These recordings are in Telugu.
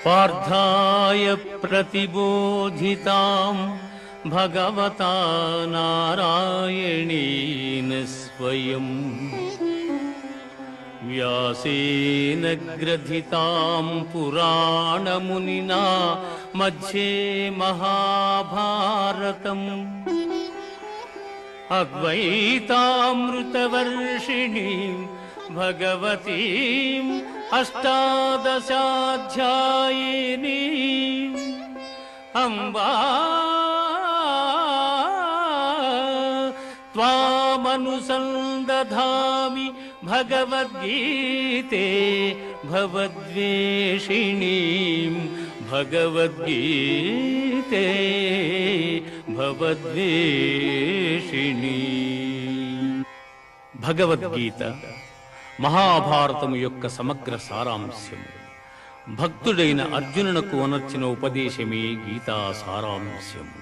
पार्थाय प्रतिबोधितां भगवता नारायणेन स्वयं व्यासेन ग्रथितां पुराणमुनिना मध्ये महाभारतम् अद्वैतामृतवर्षिणीं भगवतीम् अष्टादशाध्यायिनीम् अम्बा त्वामनुसन्दधामि भगवद्गीते भवद्वेषिणीं भगवद्गीते भवद्वेषिणी। భగవద్గీత మహాభారతము యొక్క సమగ్ర సారాంశము. భక్తుడైన అర్జునునకు అనర్చిన ఉపదేశమే గీతా సారాంశము.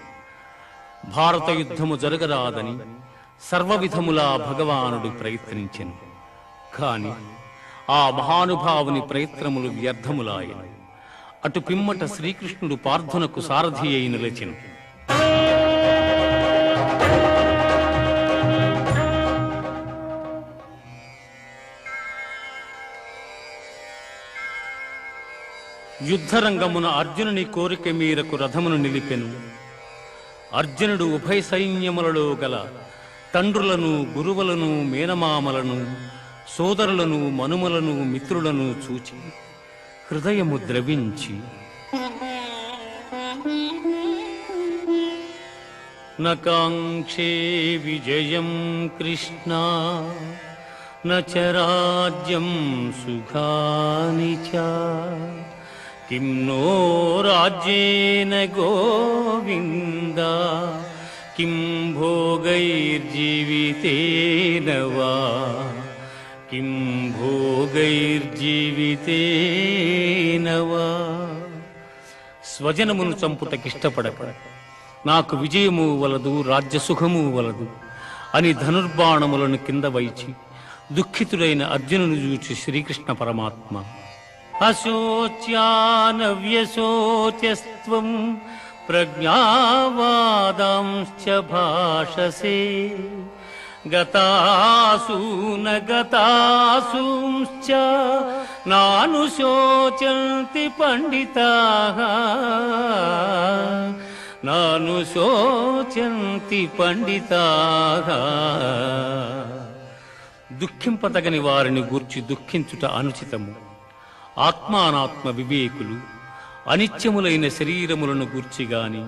భారత యుద్ధము జరగరాదని సర్వవిధములా భగవానుడు ప్రయత్నించెను. కాని ఆ మహానుభావుని ప్రయత్నములు వ్యర్థములాయను. అటు పిమ్మట శ్రీకృష్ణుడు పార్థునకు సారథి అయి నిలిచెను. యుద్ధరంగమున అర్జునుని కోరిక మేరకు రథమును నిలిపెను. అర్జునుడు ఉభయ సైన్యములలో గల తండ్రులను, గురువులను, మేనమామలను, సోదరులను, మనుమలను, మిత్రులను చూచి హృదయము ద్రవించి నకాంక్షే విజయం కృష్ణ నచ రాజ్యం సుఖాని చ కిం నో రాజ్యేన గోవింద కిం భోగైర్జీవితేన వా కిం భోగైర్జీవితేన వా. స్వజనమును చంపుటకిష్టపడక నాకు విజయము వలదు, రాజ్యసుఖము వలదు అని ధనుర్బాణములను కింద వైచి దుఃఖితుడైన అర్జునుని చూచి శ్రీకృష్ణ పరమాత్మ అశోచ్యానవ్యశోచ్యస్త్వం ప్రజ్ఞావాదాంశ్చ భాషసే గతాసూన గతాసూంశ్చ నానుశోచంతి పండితాః నానుశోచంతి పండితాః. దుఃఖింపతగని వారిని గూర్చి దుఃఖించుట అనుచితము. ఆత్మానాత్మ వివేకులు అనిత్యములైన శరీరములను గూర్చిగాని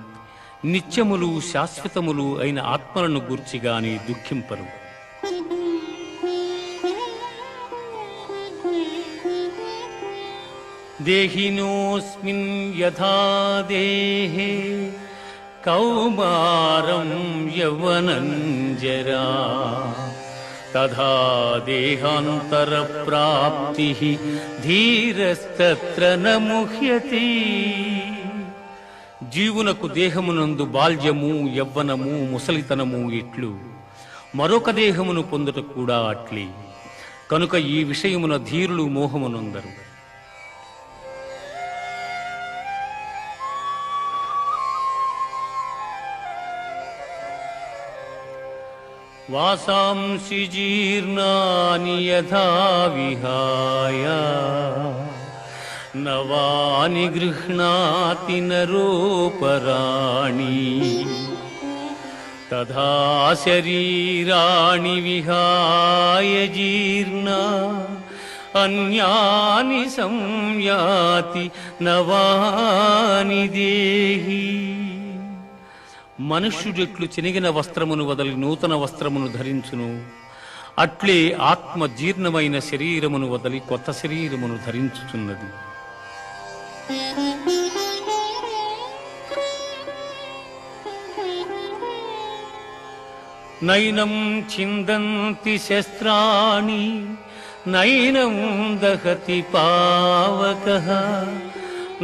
నిత్యములు శాశ్వతములు అయిన ఆత్మలను గూర్చిగాని దుఃఖింపరు. దేహినోస్మిన్ యథా దేహే కౌమారం యవ్వనం జరా తథా దేహాంతర ప్రాప్తి ధీరస్తత్ర న ముహ్యతి. జీవునకు దేహమునందు బాల్యము, యవ్వనము, ముసలితనము ఇట్లు మరొక దేహమును పొందుట కూడా అట్లే. కనుక ఈ విషయమున ధీరులు మోహమునందరు. వాసాంసి జీర్ణాని యథా విహాయ నవాని గృహ్ణాతి నరోపరాణి తథా శరీరాణి విహాయ జీర్ణ అన్యాని సంయాతి నవాని దేహి. మనుష్యుడెట్లు చినిగిన వస్త్రమును వదలి నూతన వస్త్రమును ధరించును, అట్లే ఆత్మ జీర్ణమైన శరీరమును వదలి కొత్త శరీరమును ధరించుచున్నది. నైనం ఛిందంతి శస్త్రాణి నైనం దహతి పావకః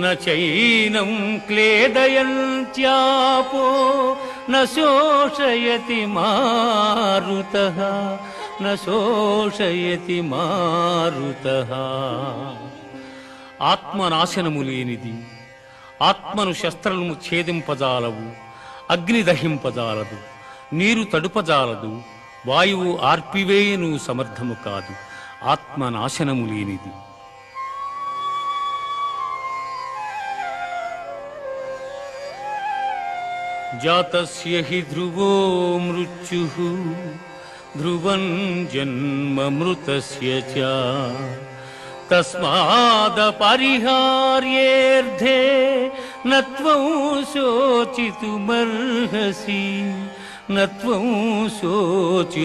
నైనం క్లేదయంత్యాపో న శోషయతి మారుతః న శోషయతి మారుతః. ఆత్మనాశనము లేనిది. ఆత్మను శస్త్రము ఛేదింపజాలవు, అగ్ని దహింపజాలదు, నీరు తడుపజాలదు, వాయువు ఆర్పివేయను సమర్థము కాదు. ఆత్మనాశనము లేనిది. జాతస్య హి ధ్రువో మృత్యుః ధ్రువం జన్మ మృతస్య చ తస్మాదపరిహార్యేర్థే నత్వం శోచితుమర్హసి నత్వం శోచితుమర్హసి.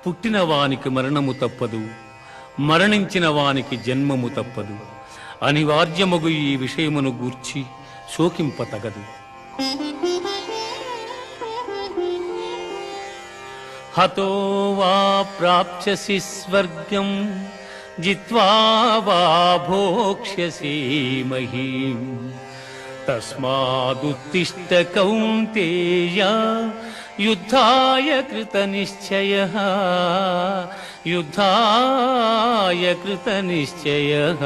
పుట్టిన వానికి మరణము తప్పదు, మరణించిన వానికి జన్మము తప్పదు. అనివార్యమగు ఈ విషయమును గూర్చి శోకింపతగదు. హతో వా ప్రాప్స్యసి స్వర్గం జిత్వా వా భోక్ష్యసి మహీం తస్మాదుత్తిష్ఠ కౌంతేయ యుద్ధాయ కృతనిశ్చయః యుద్ధాయ కృతనిశ్చయః.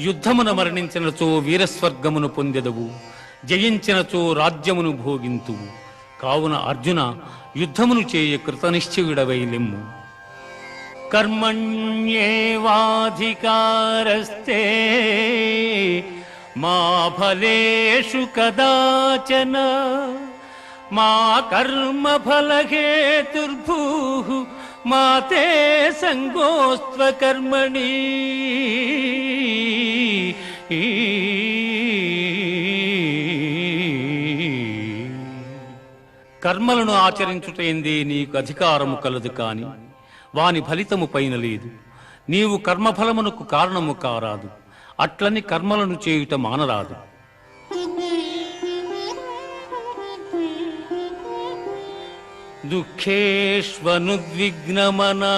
యుద్ధమున మరణించినచో వీరస్వర్గమును పొందెదవు, జయించినచో రాజ్యమును భోగింతువు. కావున అర్జున, యుద్ధమును చేయ కృతనిశ్చయుడవై లెమ్ము. కర్మణ్యేవాధికారస్తే మా ఫలేషు కదాచన మా కర్మ ఫలహేతుర్భూః మా తే సంగోస్త్వ కర్మణి. కర్మలను ఆచరించుటేందే నీకు అధికారము కలదు, కాని వాని ఫలితము పైన లేదు. నీవు కర్మఫలమునకు కారణము కారాదు, అట్లని కర్మలను చేయుట మానరాదు. దుఃఖేష్వనుద్విగ్నమనా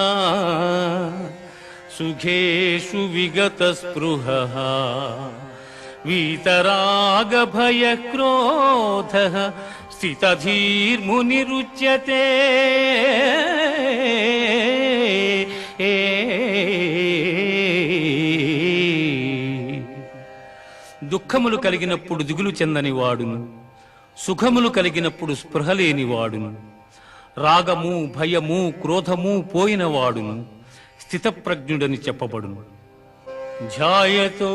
సుఖేషు విగత స్పృహః వీతరాగభయక్రోధః స్థితధీర్మునిరుచ్యతే. దుఃఖములు కలిగినప్పుడు దిగులు చెందని వాడును, సుఖములు కలిగినప్పుడు స్పృహ లేని వాడును, రాగము భయము క్రోధము పోయిన వాడును స్థితప్రజ్ఞుడని చెప్పబడును. ధ్యాయతో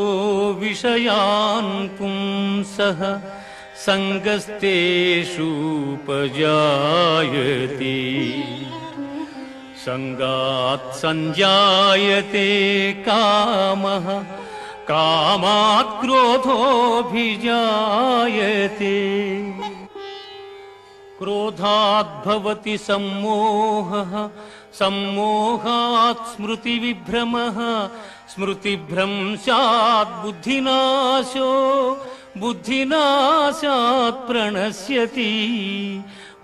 విషయాన్ పుంసః సంగస్తేషూపజాయతే సంగాత్ సంజాయతే కామః కామాత్ క్రోధోభిజాయతే. క్రోధాద్భవతి సమ్మోహః సమ్మోహాత్ స్మృతివిభ్రమః స్మృతిభ్రంశాత్ బుద్ధినాశో బుద్ధినాశాత్ ప్రణశ్యతి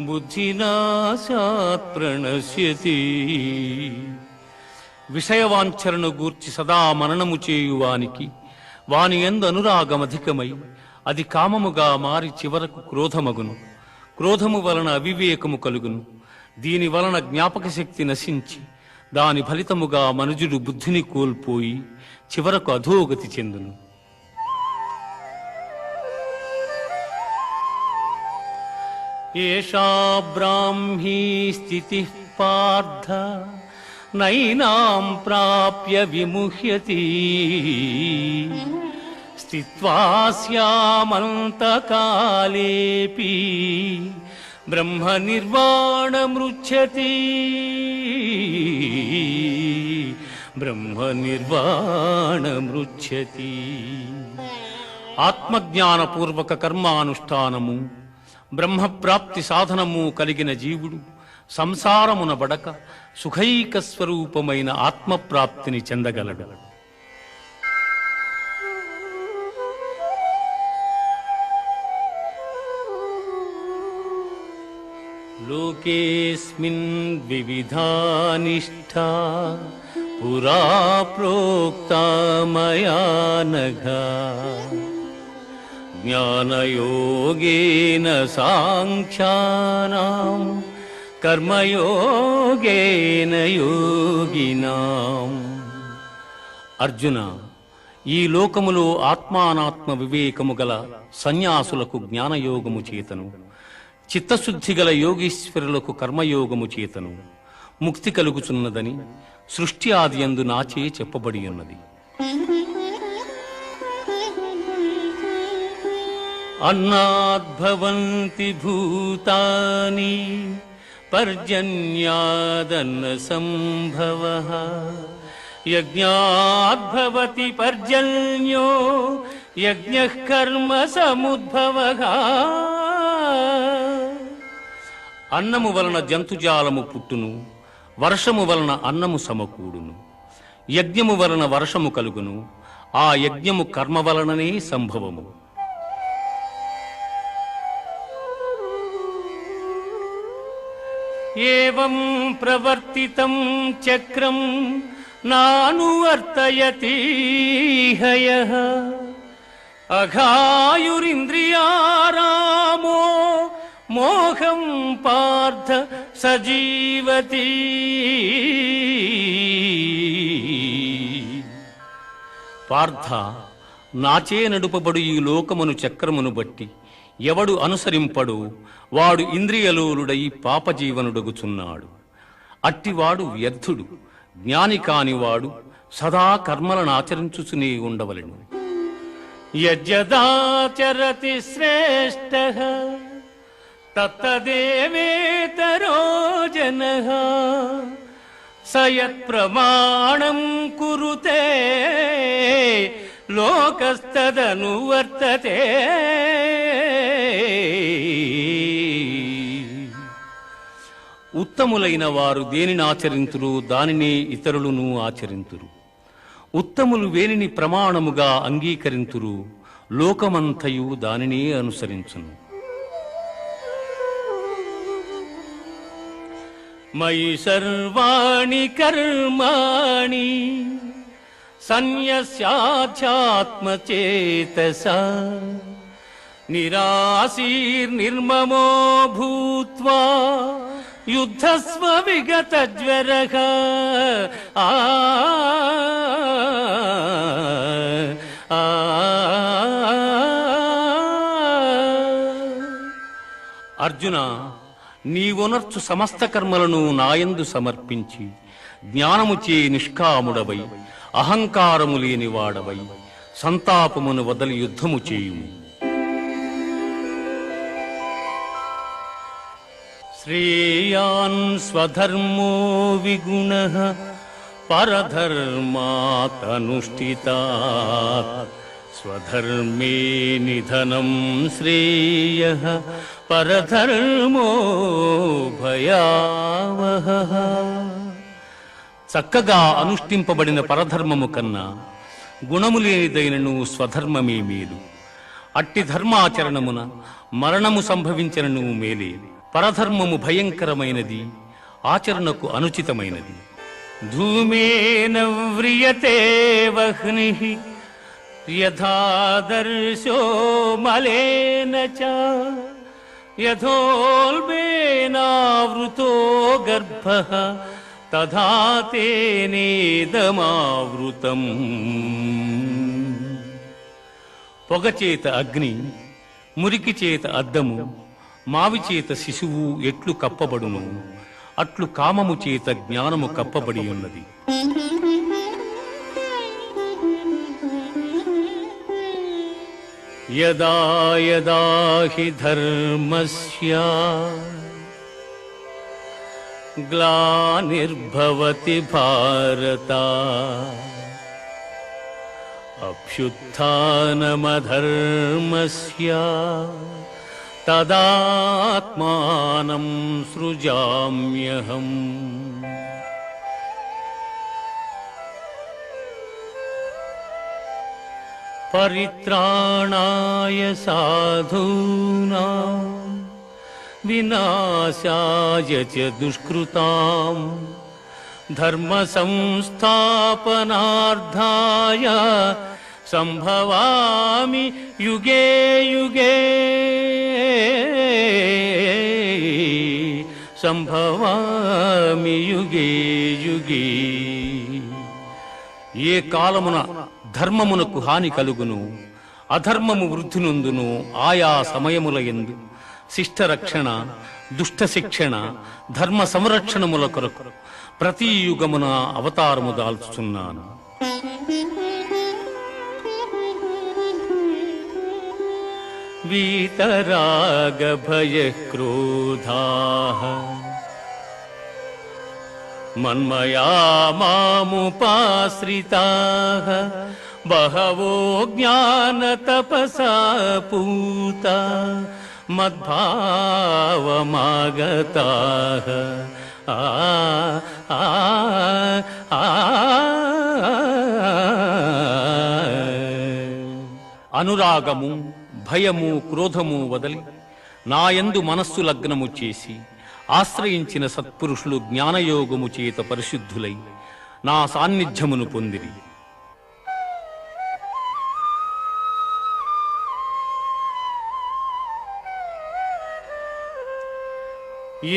బుద్ధినాశాత్ ప్రణశ్యతి. విషయవాంఛలను గూర్చి సదా మననము చేయువానికి వాని యందు అనురాగమధికమై అది కామముగా మారి చివరకు క్రోధమగును. క్రోధము వలన అవివేకము కలుగును. దీని వలన జ్ఞాపక శక్తి నశించి దాని ఫలితముగా మనుజుడు బుద్ధిని కోల్పోయి చివరకు అధోగతి చెందును. ఏషా బ్రాహ్మీ స్థితిః పార్థ నైనాం ప్రాప్య విముహ్యతి స్థిత్వా స్యామంతకాలేపి బ్రహ్మ నిర్వాణమృచ్ఛతి బ్రహ్మ నిర్వాణమృచ్ఛతి. ఆత్మజ్ఞానపూర్వక కర్మానుష్ఠానము బ్రహ్మప్రాప్తి సాధనము కలిగిన జీవుడు సంసారమున బడక సుఖైక స్వరూపమైన ఆత్మప్రాప్తిని చెందగలడు. లోకేస్మిన్ వివిధా నిష్ఠా పురా ప్రోక్తా మయా నఘ జ్ఞానయోగేన సాంఖ్యానాం కర్మయోగేన యోగినాం. అర్జున, ఈ లోకములో ఆత్మానాత్మ వివేకము గల సన్యాసులకు జ్ఞానయోగము చేతను, చిత్తశుద్ధి గల యోగీశ్వరులకు కర్మయోగము చేతను ముక్తి కలుగుచున్నదని సృష్టి ఆది యందు నాచే చెప్పబడి ఉన్నది. అన్నాద్భవంతి భూతాని పర్జన్యాదన్న సంభవః యజ్ఞాద్భవతి పర్జన్యో యజ్ఞః కర్మ సముద్భవః. అన్నము వలన జంతుజాలము పుట్టును, వర్షము వలన అన్నము సమకూడును, యజ్ఞము వలన వర్షము కలుగును, ఆ యజ్ఞము కర్మ వలననే సంభవము. ఏవం ప్రవర్తితం చక్రం నానువర్తయతి హయః అఘాయురింద్రియారామో మోహం పార్థ సజీవతి. పార్థ, నాచే నడుపబడు ఈ లోకమును చక్రమును బట్టి ఎవడు అనుసరింపడు వాడు ఇంద్రియలోలుడై పాపజీవనుడగుచున్నాడు. అట్టివాడు వ్యర్థుడు. జ్ఞాని కానివాడు సదా కర్మలను ఆచరించుచునే ఉండవలెను. యజ్జదాచరతి శ్రేష్ఠః తత్తదేవేతరో జనః స యత్ప్రమాణం కురుతే లోకస్తదనువర్తతే. ఉత్తములైన వారు దేనిని ఆచరింతురు దానినే ఇతరులను ఆచరింతురు. ఉత్తములు వేనిని ప్రమాణముగా అంగీకరింతురు లోకమంతయు దానినే అనుసరించును. మయి సర్వాణి కర్మాణి సన్యస్యాధ్యాత్మచేతసా నిరాశీర్నిర్మమో భూత్వా యుద్ధస్వ విగతజ్వరః. అర్జున, నీవునర్చు సమస్త కర్మలను నాయందు సమర్పించి జ్ఞానముచే నిష్కాముడవై అహంకారము లేనివాడవై సంతాపమును వదలి యుద్ధము చేయుము. శ్రేయాన్ స్వధర్మో విగుణః పరధర్మాతనుష్ఠితాత్ స్వధర్మే నిధనం శ్రేయః పరధర్మో భయావహః. చక్కగా అనుష్ఠింపబడిన పరధర్మము కన్నా గుణము లేనిదైనను స్వధర్మమే మేలు. అట్టి ధర్మాచరణమున మరణము సంభవించనను మేలే. పరధర్మము భయంకరమైనది, ఆచరణకు అనుచితమైనది. ధూమేన వ్రియతే వహ్నిః యథాదర్శో మలేన చ యథోల్బేనావృతో గర్భః తథా తేనేదమావృతం. పొగచేత అగ్ని, మురికి చేత అద్దము, మావి చేత శిశువు ఎట్లు కప్పబడును అట్లు కామము చేత జ్ఞానము కప్పబడి ఉన్నది. యదా యదా హి ధర్మస్య గ్లానిర్భవతి భారత అభ్యుత్థానమధర్మస్య తదాత్మానం సృజామ్యహం. పరిత్రాణాయ సాధూనాం వినాశాయ చ దుష్కృతాం ధర్మ సంస్థాపనార్థాయ సంభవామి యుగే యుగే సంభవామి యుగే యుగే. ఏ కాలమున ధర్మమునకు హాని కలుగును, అధర్మము వృద్ధి నొందును, ఆయా సమయముల యందు శిష్ట రక్షణ, దుష్ట శిక్షణ, ధర్మ సంరక్షణముల కొరకు ప్రతి యుగమున అవతారము దాల్చుచున్నాను. వీతరాగ భయ క్రోధాః మన్మయా మాముపాశ్రితాః బహవో జ్ఞాన తపసా పూతా మద్భావమాగతాః. అనురాగము, భయము, క్రోధము వదలి నాయందు మనస్సు లగ్నము చేసి ఆశ్రయించిన సత్పురుషులు జ్ఞానయోగము చేత పరిశుద్ధులై నా సాన్నిధ్యమును పొందిరి.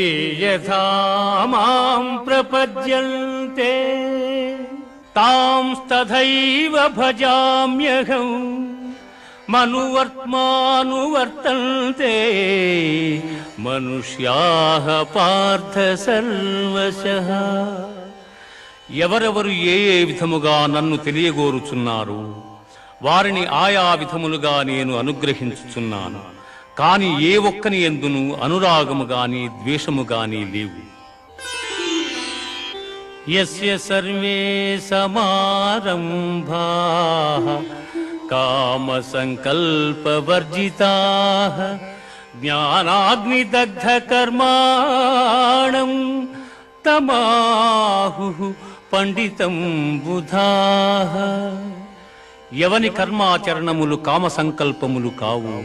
ఏ యథా మాం ప్రపద్యంతే తాంస్తథైవ భజామ్యహం మనువర్త్మానువర్తంతే మనుష్యాః పార్థ సర్వశః. ఎవరెవరు ఏ ఏ విధముగా నన్ను తెలియగోరుచున్నారు వారిని ఆయా విధములుగా నేను అనుగ్రహించుచున్నాను. కాని ఏ ఒక్కని యందును అనురాగము గాని ద్వేషము గాని లేవు. యస్య సర్వే సమారంభాః కామ సంకల్ప వర్జితాః జ్ఞానాగ్నిదగ్ధ కర్మాణం తమాహుః పండితం బుధాః. ఎవని కర్మాచరణములు కామ సంకల్పములు కావు,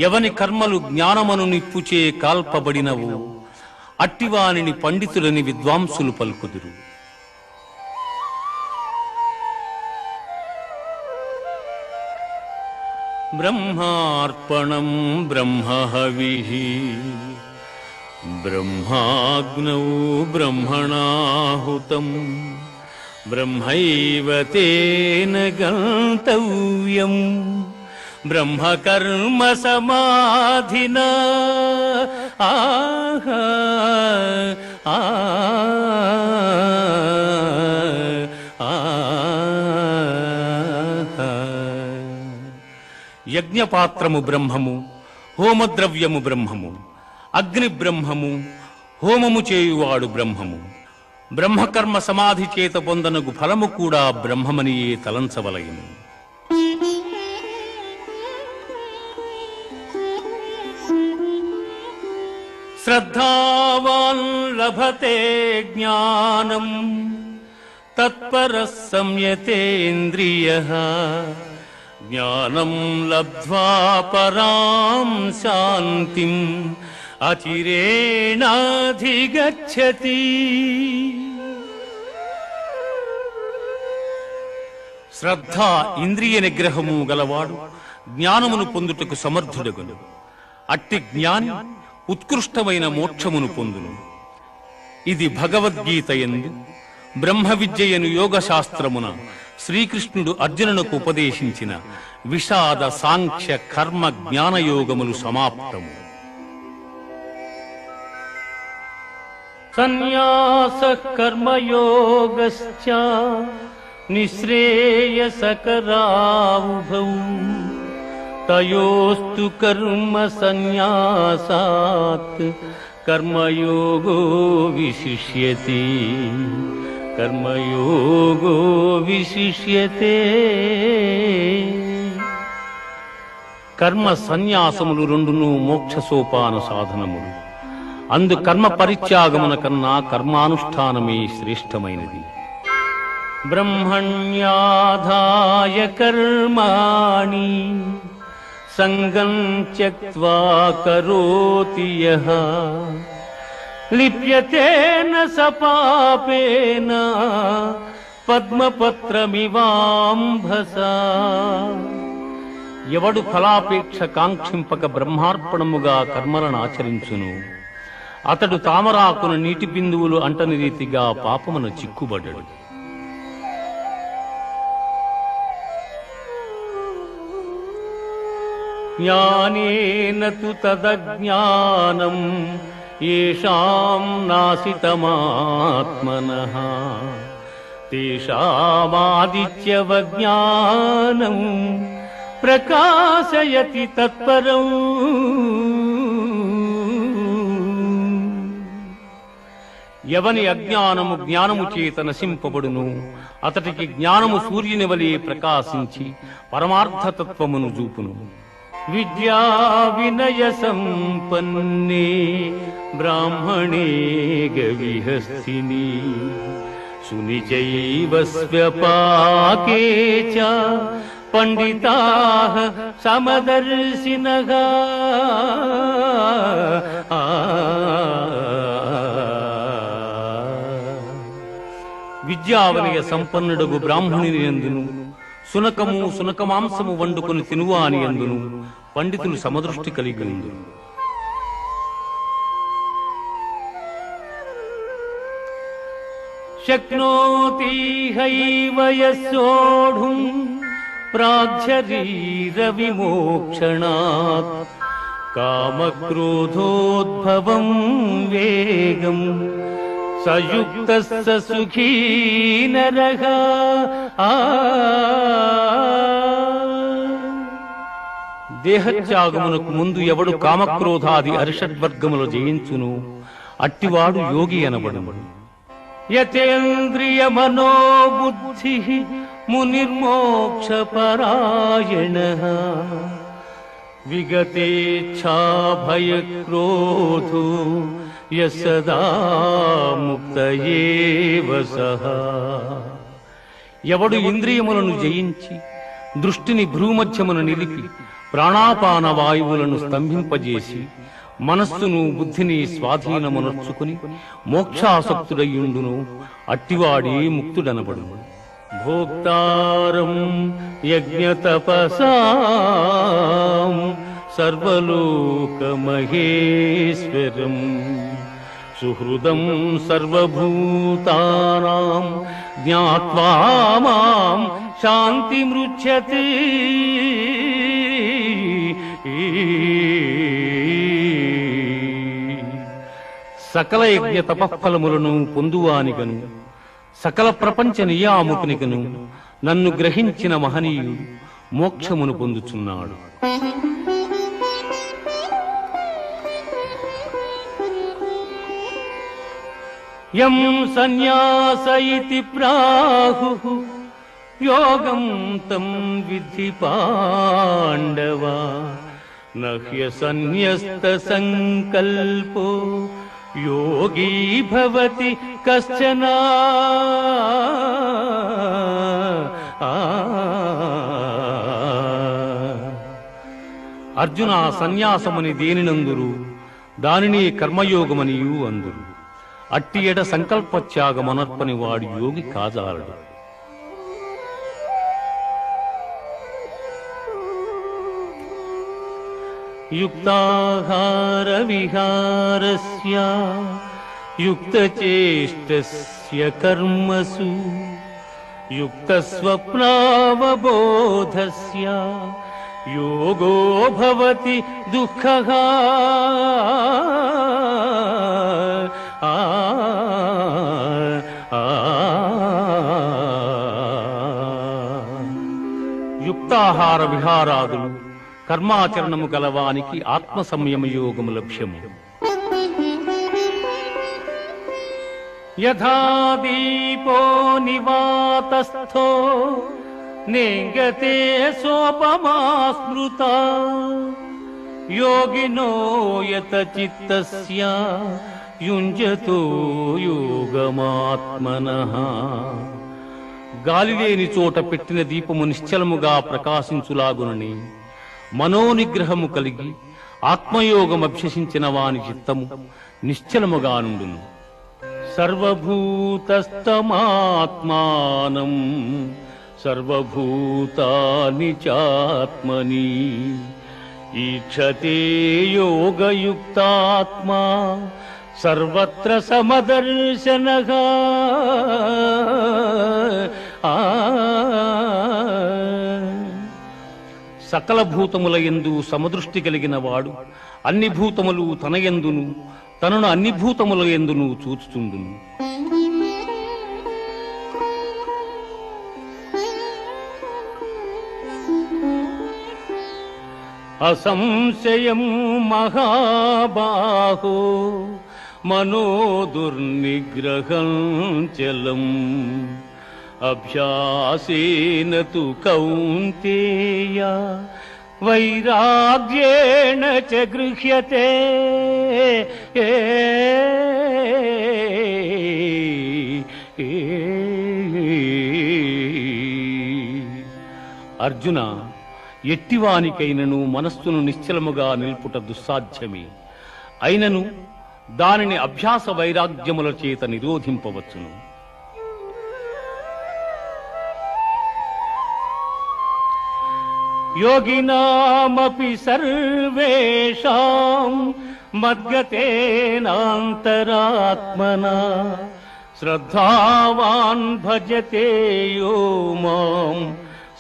ఎవని కర్మలు జ్ఞానమను నిప్పుచే కాల్పబడినవు, అట్టివానిని పండితులని విద్వాంసులు పలుకుదురు. బ్రహ్మార్పణం బ్రహ్మహవిః బ్రహ్మాగ్నౌ బ్రహ్మణాహుతం బ్రహ్మైవ తేన గంతవ్యం బ్రహ్మకర్మ సమాధినా. యజ్ఞపాత్రము బ్రహ్మము, హోమద్రవ్యము బ్రహ్మము, అగ్ని బ్రహ్మము, హోమము చేయువాడు బ్రహ్మము. బ్రహ్మకర్మ సమాధి చేత పొందనగు ఫలము కూడా బ్రహ్మమనియే తలంచవలయను. శ్రద్ధావాన్ లభతే జ్ఞానం తత్పరః సంయతేంద్రియః జ్ఞానం లబ్ధ్వా పరాం శాంతిం అచిరేణాధిగచ్చతి. శ్రద్ధ ఇంద్రియ నిగ్రహము గలవాడు జ్ఞానమును పొందుటకు సమర్థుడగును. అట్టి జ్ఞాని ఉత్కృష్టమైన మోక్షమును పొందును. ఇది భగవద్గీత యందు బ్రహ్మ విద్యయను యోగ శాస్త్రమున శ్రీకృష్ణుడు అర్జునునకు ఉపదేశించిన విషాద సాంఖ్య కర్మ జ్ఞానయోగములు సమాప్తము. సన్యాసః కర్మయోగశ్చ నిశ్రేయసకరావుభౌ తయోస్తు కర్మ సన్యాసాత్ కర్మయోగో విశిష్యతే. కర్మయోగో విశిష్యతే. కర్మ సన్యాసములు రెండును మోక్ష సోపాన సాధనములు. అందు కర్మ పరిత్యాగమున కన్నా కర్మానుష్ఠానమే శ్రేష్టమైనది. బ్రహ్మణ్యాధాయ కర్మాణి సంగం త్యక్త్వా కరోతి యః లిప్యతేన స పాపేన పద్మపత్రమివాంభసా. ఎవడు ఫలాపేక్ష కాంక్షింపక బ్రహ్మార్పణముగా కర్మలను ఆచరించును అతడు తామరాకున నీటి బిందువులు అంటని రీతిగా పాపమున చిక్కుబడ్డాడు. జ్ఞానేన తు తదజ్ఞానం యేషాం నాసితమాత్మనః తేషామాదిత్యవజ్ఞానం ప్రకాశయతి తత్పరం. ఎవని అజ్ఞానము జ్ఞానము చేత నశింపబడును అతడికి జ్ఞానము సూర్యుని వలె ప్రకాశించి పరమార్థతత్వమును చూపును. విద్యా వినయ సంపన్నే బ్రాహ్మణే గవిహస్తిని సునిచైవ స్వ్యపాకే చ పండితాః సమదర్శినః. విద్యావనయ సంపన్నుడగు బ్రాహ్మణుని యందును సునకము సునకమాంసము వండుకొని తినువాని యందును పండితులు సమదృష్టి కలిగి ఉందురు. శక్నోతి హైవ యస్సోఢుం ప్రాగ్శరీర విమోక్షణాత్ కామక్రోధోద్భవం వేగం సయుక్తః స సుఖీ నరః. దేహత్యాగమునకు ముందు ఎవడు కామక్రోధాది అరిషడ్వర్గములు జయించును అట్టివాడు యోగి అనబడును. యతేంద్రియ మనోబుద్ధి మునిర్మోక్ష పరాయణః విగతేచ్ఛా భయక్రోధో యసదా ముక్త ఏవ సః. ఎవడు ఇంద్రియములను జయించి దృష్టిని భ్రూమధ్యమున నిలిపి ప్రాణాపాన వాయువులను స్తంభింపజేసి మనస్సును బుద్ధిని స్వాధీనమునర్చుకుని మోక్షాసక్తుడయ్యుండును అట్టివాడే ముక్తుడనబడును. భోక్తారం యజ్ఞతపసాం సర్వలోకమహేశ్వరం సుహృదం సర్వభూతానాం జ్ఞాత్వా మాం శాంతిమృచ్యతే. సకల యజ్ఞ తపఫలములను పొందువానిగను సకల ప్రపంచ నియామకునిగను నన్ను గ్రహించిన మహనీయుడు మోక్షమును పొందుచున్నాడు. యం సన్యాస ఇతి ప్రాహుః యోగం తం విద్ధి పాండవ నహ్య సన్యస్త సంకల్పో యోగీ భవతి కశ్చన. అర్జున, సన్యాసమని దేనినందురు దానిని కర్మయోగమనియు అందురు. అట్టి ఎడ సంకల్పత్యాగమనర్పని వాడు యోగి కాజాలడు. యుక్తాహార విహారస్య యుక్తచేష్టస్య కర్మసు యుక్తస్వప్నావబోధస్య యోగో భవతి దుఃఖః. యుక్తాహార విహారాదులు కర్మాచరణము గలవానికి ఆత్మ సంయమ యోగము లక్ష్యము. యథా దీపో నివాతస్థో నేంగతే సోపమా స్మృతా యోగినో యత చిత్తస్య యుంజతో యోగమాత్మనః. గాలిలేని చోట పెట్టిన దీపము నిశ్చలముగా ప్రకాశించులాగునని మనోనిగ్రహము కలిగి ఆత్మయోగమభ్యసించిన వాని చిత్తము నిశ్చలముగా నుండును. సర్వభూతస్తమాత్మానం సర్వభూతాని చాత్మని ఈక్షతే యోగయుక్తాత్మా సర్వత్ర సమదర్శనః సకల భూతముల యందు సమదృష్టి కలిగిన వాడు అన్ని భూతములు తన యందును తనను అన్ని భూతముల యందును చూచుచుండును. అసంశయం మహాబాహో మనోదుర్నిగ్రహం చలం అభ్యాసేన తు కౌంతేయ వైరాగ్యేణ చ గృహ్యతే. అర్జున, ఎట్టివానికైనను మనస్సును నిశ్చలముగా నిల్పుట దుస్సాధ్యమే. అయినను దానిని అభ్యాస వైరాగ్యముల చేత నిరోధింపవచ్చును. యోగినామపి సర్వేషాం మద్గతేనాంతరాత్మనా శ్రద్ధావాన్ భజతే యో మాం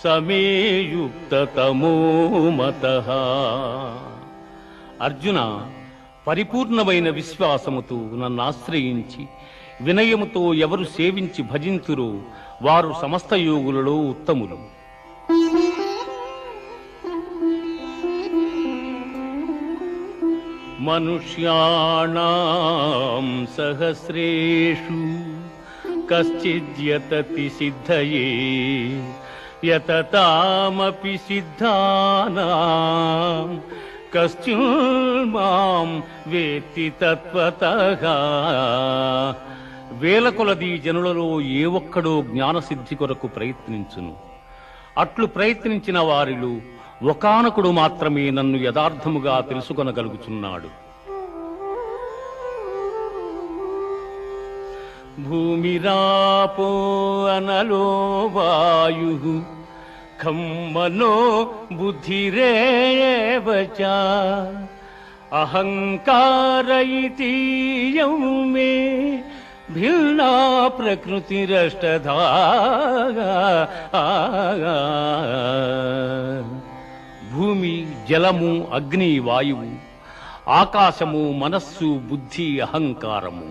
సమేయుక్తతమో మతః. అర్జున, పరిపూర్ణమైన విశ్వాసముతో నన్ను ఆశ్రయించి వినయముతో ఎవరు సేవించి భజింతురో వారు సమస్త యోగులలో ఉత్తములు. మనుష్యాణాం సహస్రేషు కశ్చిద్యతతి సిద్ధయే యతతామపి సిద్ధానాం కశ్చిన్మాం వేత్తి తత్వతః. వేల కొలది జనులలో ఏ ఒక్కడో జ్ఞానసిద్ధి కొరకు ప్రయత్నించును. అట్లు ప్రయత్నించిన వారిలో ఒకానకుడు మాత్రమే నన్ను యథార్థముగా తెలుసుకొనగలుగుచున్నాడు. భూమిరాపో అనలో వాయుః ఖం మనో బుద్ధిరేవ చ అహంకార ఇతీయం మే భిన్నా ప్రకృతిరష్టధా. భూమి, జలము, అగ్ని, వాయువు, ఆకాశము, మనస్సు, బుద్ధి, అహంకారము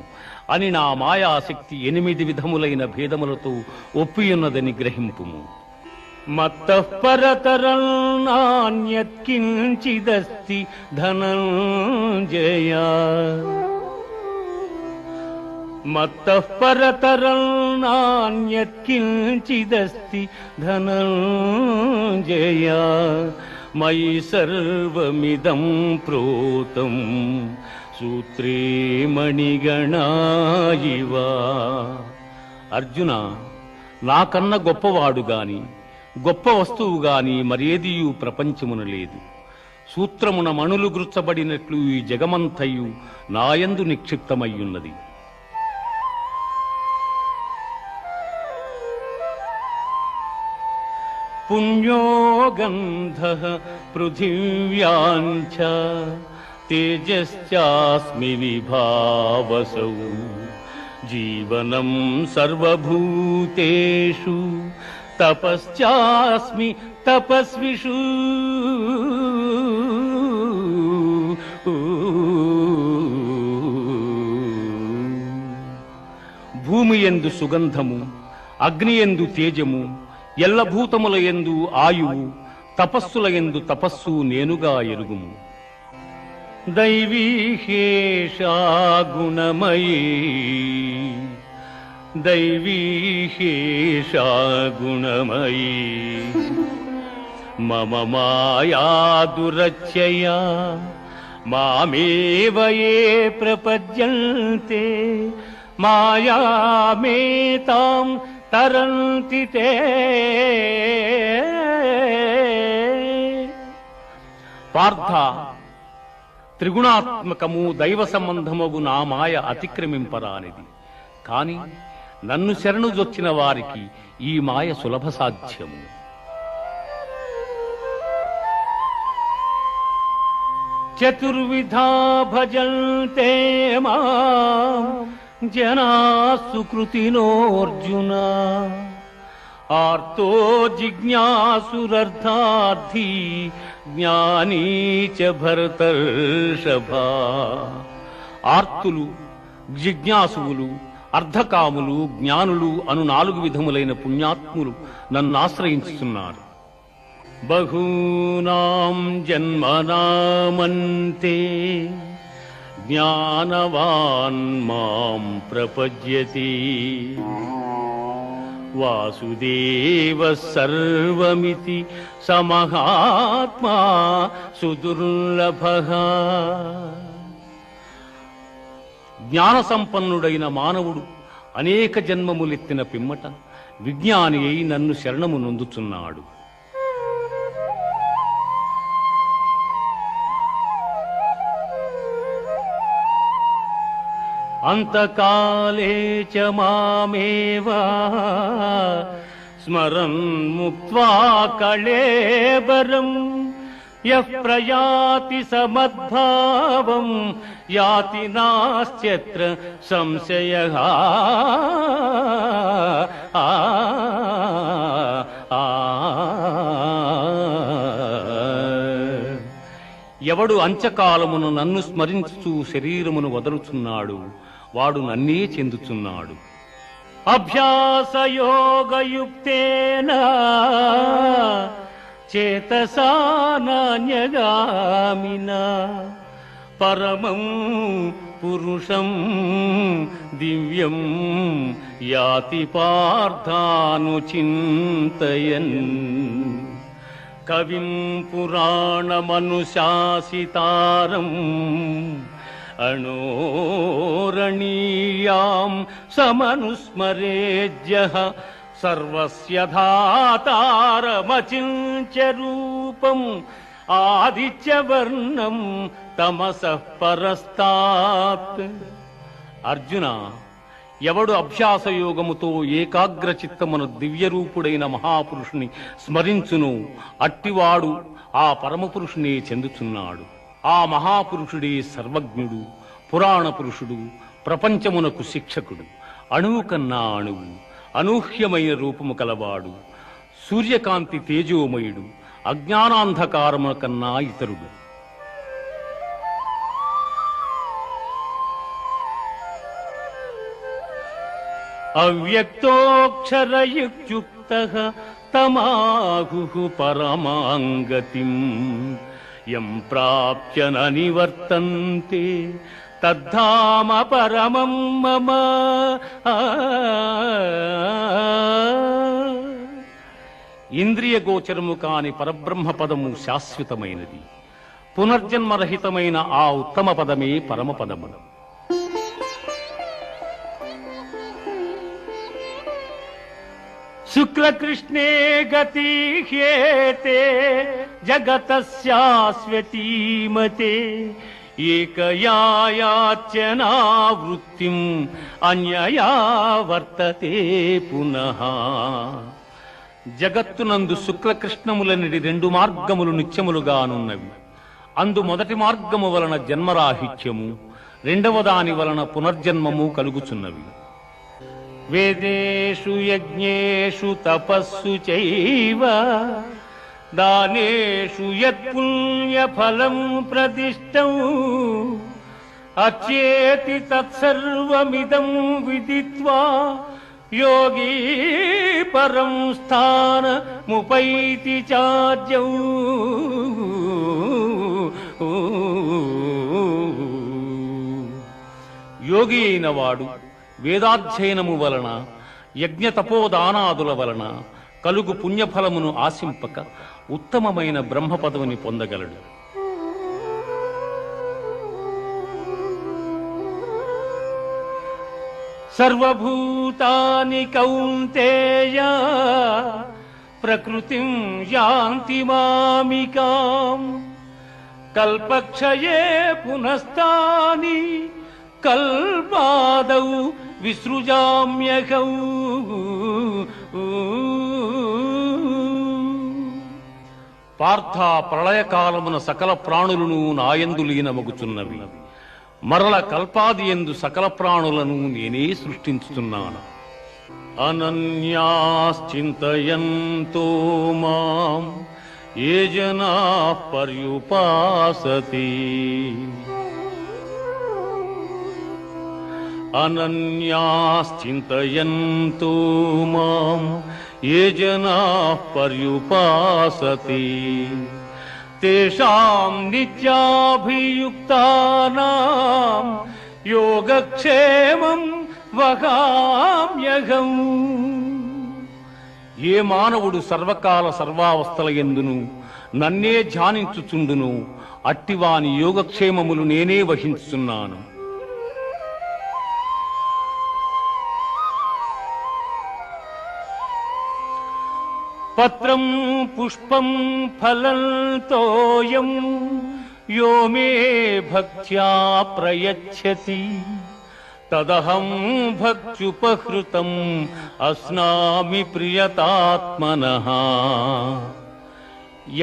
అని నా మాయాశక్తి 8 విధములైన భేదములతో ఒప్పియున్నదని గ్రహింపుము. మత్తః పరతరం నాన్యత్ కించిదస్తి ధనంజయ. మత్తః పరతరం నాన్యత్ కించిదస్తి ధనంజయ. మయి సర్వమిదం ప్రోతం సూత్రే మణిగణా ఇవ. అర్జున, నాకన్న గొప్పవాడు గాని గొప్ప వస్తువు గాని మరేదియు ప్రపంచమున లేదు. సూత్రమున మణులు గుర్చబడినట్లు ఈ జగమంతయు నాయందు నిక్షిప్తమయ్యున్నది. పుణ్యో గంధః పృథివ్యాంచ తేజశ్చాస్మి విభావసౌ జీవనం సర్వభూతేషు తపశ్చాస్మి తపస్విషు. భూమి యందు సుగంధము, అగ్ని యందు తేజము, ఎల్లభూతముల యందు ఆయువు, తపస్సుల యందు తపస్సు నేనుగా ఎరుగుము. దైవీహేషా గుణమయీ దైవీహేషా గుణమయీ మమ మాయా దురత్యయా మామేవ యే ప్రపద్యంతే మాయామేతాం తరంతి తే. పార్థ, త్రిగుణాత్మకము దైవ సంబంధమగు నా మాయ అతిక్రమింపరానిది. కాని నన్ను శరణుజొచ్చిన వారికి ఈ మాయ సులభ సాధ్యము. చతుర్విధా భజంతే మాం జనాః సుకృతినోऽర్జున ఆర్తో జిజ్ఞాసురర్థార్థీ జ్ఞానీ చ భరతర్షభ. ఆర్తులు, జిజ్ఞాసువులు, అర్ధకాములు, జ్ఞానులు అను 4 విధములైన పుణ్యాత్ములు నన్ను ఆశ్రయించుతున్నారు. బహూనాం జన్మనామంతే జ్ఞానవాన్ మాం ప్రపద్యతే వాసుదేవ సర్వమితి సమహాత్మా సుదుర్లభః. జ్ఞాన సంపన్నుడైన మానవుడు అనేక జన్మములెత్తిన పిమ్మట విజ్ఞాని అయి నన్ను శరణము నొందుచున్నాడు. అంతకాలే చ మామేవ స్మరన్ ముక్త్వా కళేబరం యః ప్రయాతి సమద్భావం యాతి నాస్త్యత్ర సంశయః. ఎవడు అంచకాలమును నన్ను స్మరించుచూ శరీరమును వదలుచున్నాడు వాడు నన్నే చెందుచున్నాడు. అభ్యాసయోగయుక్తేన చేతసా నాన్యగామినా పరమం పురుషం దివ్యం యాతి పార్థానుచింతయన్. కవిం పురాణమనుశాసితారం అణోరణీయాం సమనుస్మరేజ్యః సర్వస్య ధాతారమచింత్య రూపం ఆదిత్యవర్ణం తమసః పరస్తాత్. అర్జున, ఎవడు అభ్యాసయోగముతో ఏకాగ్ర చిత్తమున దివ్యరూపుడైన మహాపురుషుని స్మరించును అట్టివాడు ఆ పరమపురుషునే చెందుచున్నాడు. ఆ మహాపురుషుడే సర్వజ్ఞుడు, పురాణ పురుషుడు, ప్రపంచమునకు శిక్షకుడు, అణువు కన్నా అణువు, అనూహ్యమైన రూపము కలవాడు, సూర్యకాంతి తేజోమయుడు, అజ్ఞానాంధకారము కన్నా ఇతరుడు. అవ్యక్తోక్షరయుక్తః తమాహుః పరమాంగతిం యం ప్రాప్య న నివర్తంతే తద్ధామ పరమం మమ. ఇంద్రియ గోచరము కాని పరబ్రహ్మ పదము శాశ్వతమైనది. పునర్జన్మరహితమైన ఆ ఉత్తమ పదమే పరమపదము. శుక్లకృష్ణే గతి హ్యేతే జగతస్యాస్వతీమతే ఏకయాయాచ్యనావృత్తిం అన్యయా వర్తతే పునః. జగత్తునందు శుక్లకృష్ణములనిడి 2 మార్గములు నిత్యములుగానున్నవి. అందు మొదటి మార్గము వలన జన్మరాహిత్యము, రెండవ దాని వలన పునర్జన్మము కలుగుచున్నవి. వేదేషు యజ్ఞేషు తపస్సు చైవ దానేషు యత్పుణ్యఫలం ప్రదిష్టం అచ్యేతి తత్సర్వమిదం విదిత్వా యోగీ పరం స్థానముపైతి చార్యం. యోగి అయిన వాడు వేదాధ్యయనము వలన, యజ్ఞ తపోదానాదుల వలన కలుగు పుణ్యఫలమును ఆశింపక ఉత్తమమైన బ్రహ్మ పదవిని పొందగలడు. సర్వభూతాని కౌంతేయ ప్రకృతిం యాంతి మామికాం కల్పక్షయే పునస్తాని కల్పాదౌ విసృజామ్యహౌ. పార్థ ప్రళయకాలమున సకల ప్రాణులను నాయందు లీనమగుచున్నవి. మరల కల్పాది యందు సకల ప్రాణులను నేనే సృష్టించుతున్నాను. అనన్యాశ్చింతయంతో మాం ఏ జనా పర్యుపాసతే అనన్యాశ్చింతయంతో మాం ఏ జనా పర్యుపాసతే తేషాం నిత్యాభియుక్తానాం యోగక్షేమం వహామ్యహం. ఏ మానవుడు సర్వకాల సర్వావస్థల యందును నన్నే ధ్యానించుచుండును అట్టివాని యోగక్షేమములు నేనే వహించుచున్నాను. పత్రం పుష్పం ఫలం తోయం యో మే భక్త్యా ప్రయచ్చతి తదహం భక్త్యుపహృతం అస్నామి ప్రియతాత్మనః.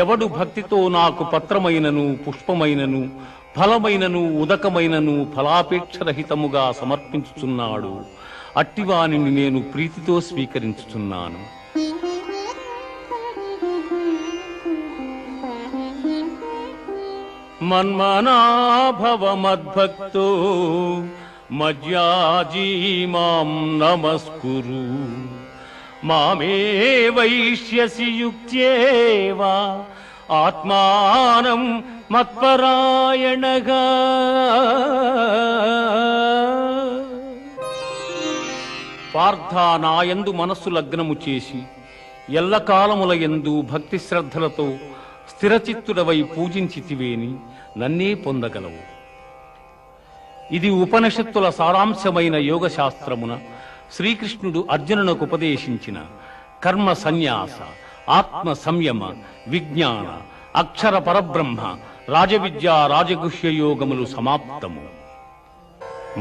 ఎవడు భక్తితో నాకు పత్రమైనను పుష్పమైనను ఫలమైనను ఉదకమైనను ఫలాపేక్షరహితముగా సమర్పించుచున్నాడు అట్టివానిని నేను ప్రీతితో స్వీకరించుచున్నాను. మన్మనా భవ మద్భక్తో మజ్యాజీ మాం నమస్కురు మామే వైష్యసి యుక్త్యేవా ఆత్మానం మత్పరాయణగా. పార్థ నాయందు మనస్సు లగ్నము చేసి ఎల్లకాలముల యందు భక్తి శ్రద్ధలతో స్థిరచిత్తుడవై పూజించితివేని నన్నే పొందగలవు. ఇది ఉపనిషత్తుల సారాంశమైన యోగశాస్త్రమున శ్రీకృష్ణుడు అర్జునునకు ఉపదేశించిన కర్మ సన్యాస, ఆత్మ సంయమ, విజ్ఞాన, అక్షర పరబ్రహ్మ, రాజవిద్యా రాజగుహ్య యోగములు సమాప్తము.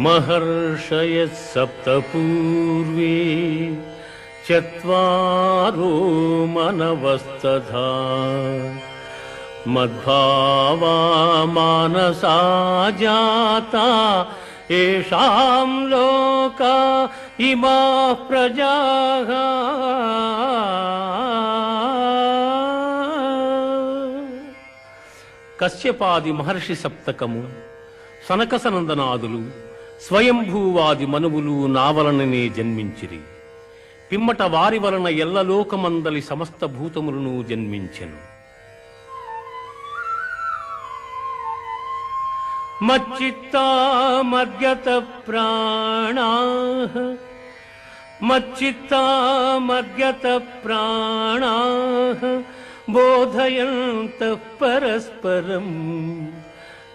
మహర్షయ సప్త పూర్వే చత్వారో మనవస్తథా మద్భావా మానసా జాతా ఏషాం లోకా ఇమాః ప్రజాః. కశ్యపాది మహర్షి సప్తకము, సనకసనందనాదులు, స్వయంభూవాది మనువులు నా వలననే జన్మించిరి. పిమ్మట వారి వలన ఎల్లలోకమందలి సమస్త భూతములను జన్మించెను. మచ్చిత్తా మద్గత ప్రాణాః మచ్చిత్తా మద్గత ప్రాణాః బోధయంతః పరస్పరం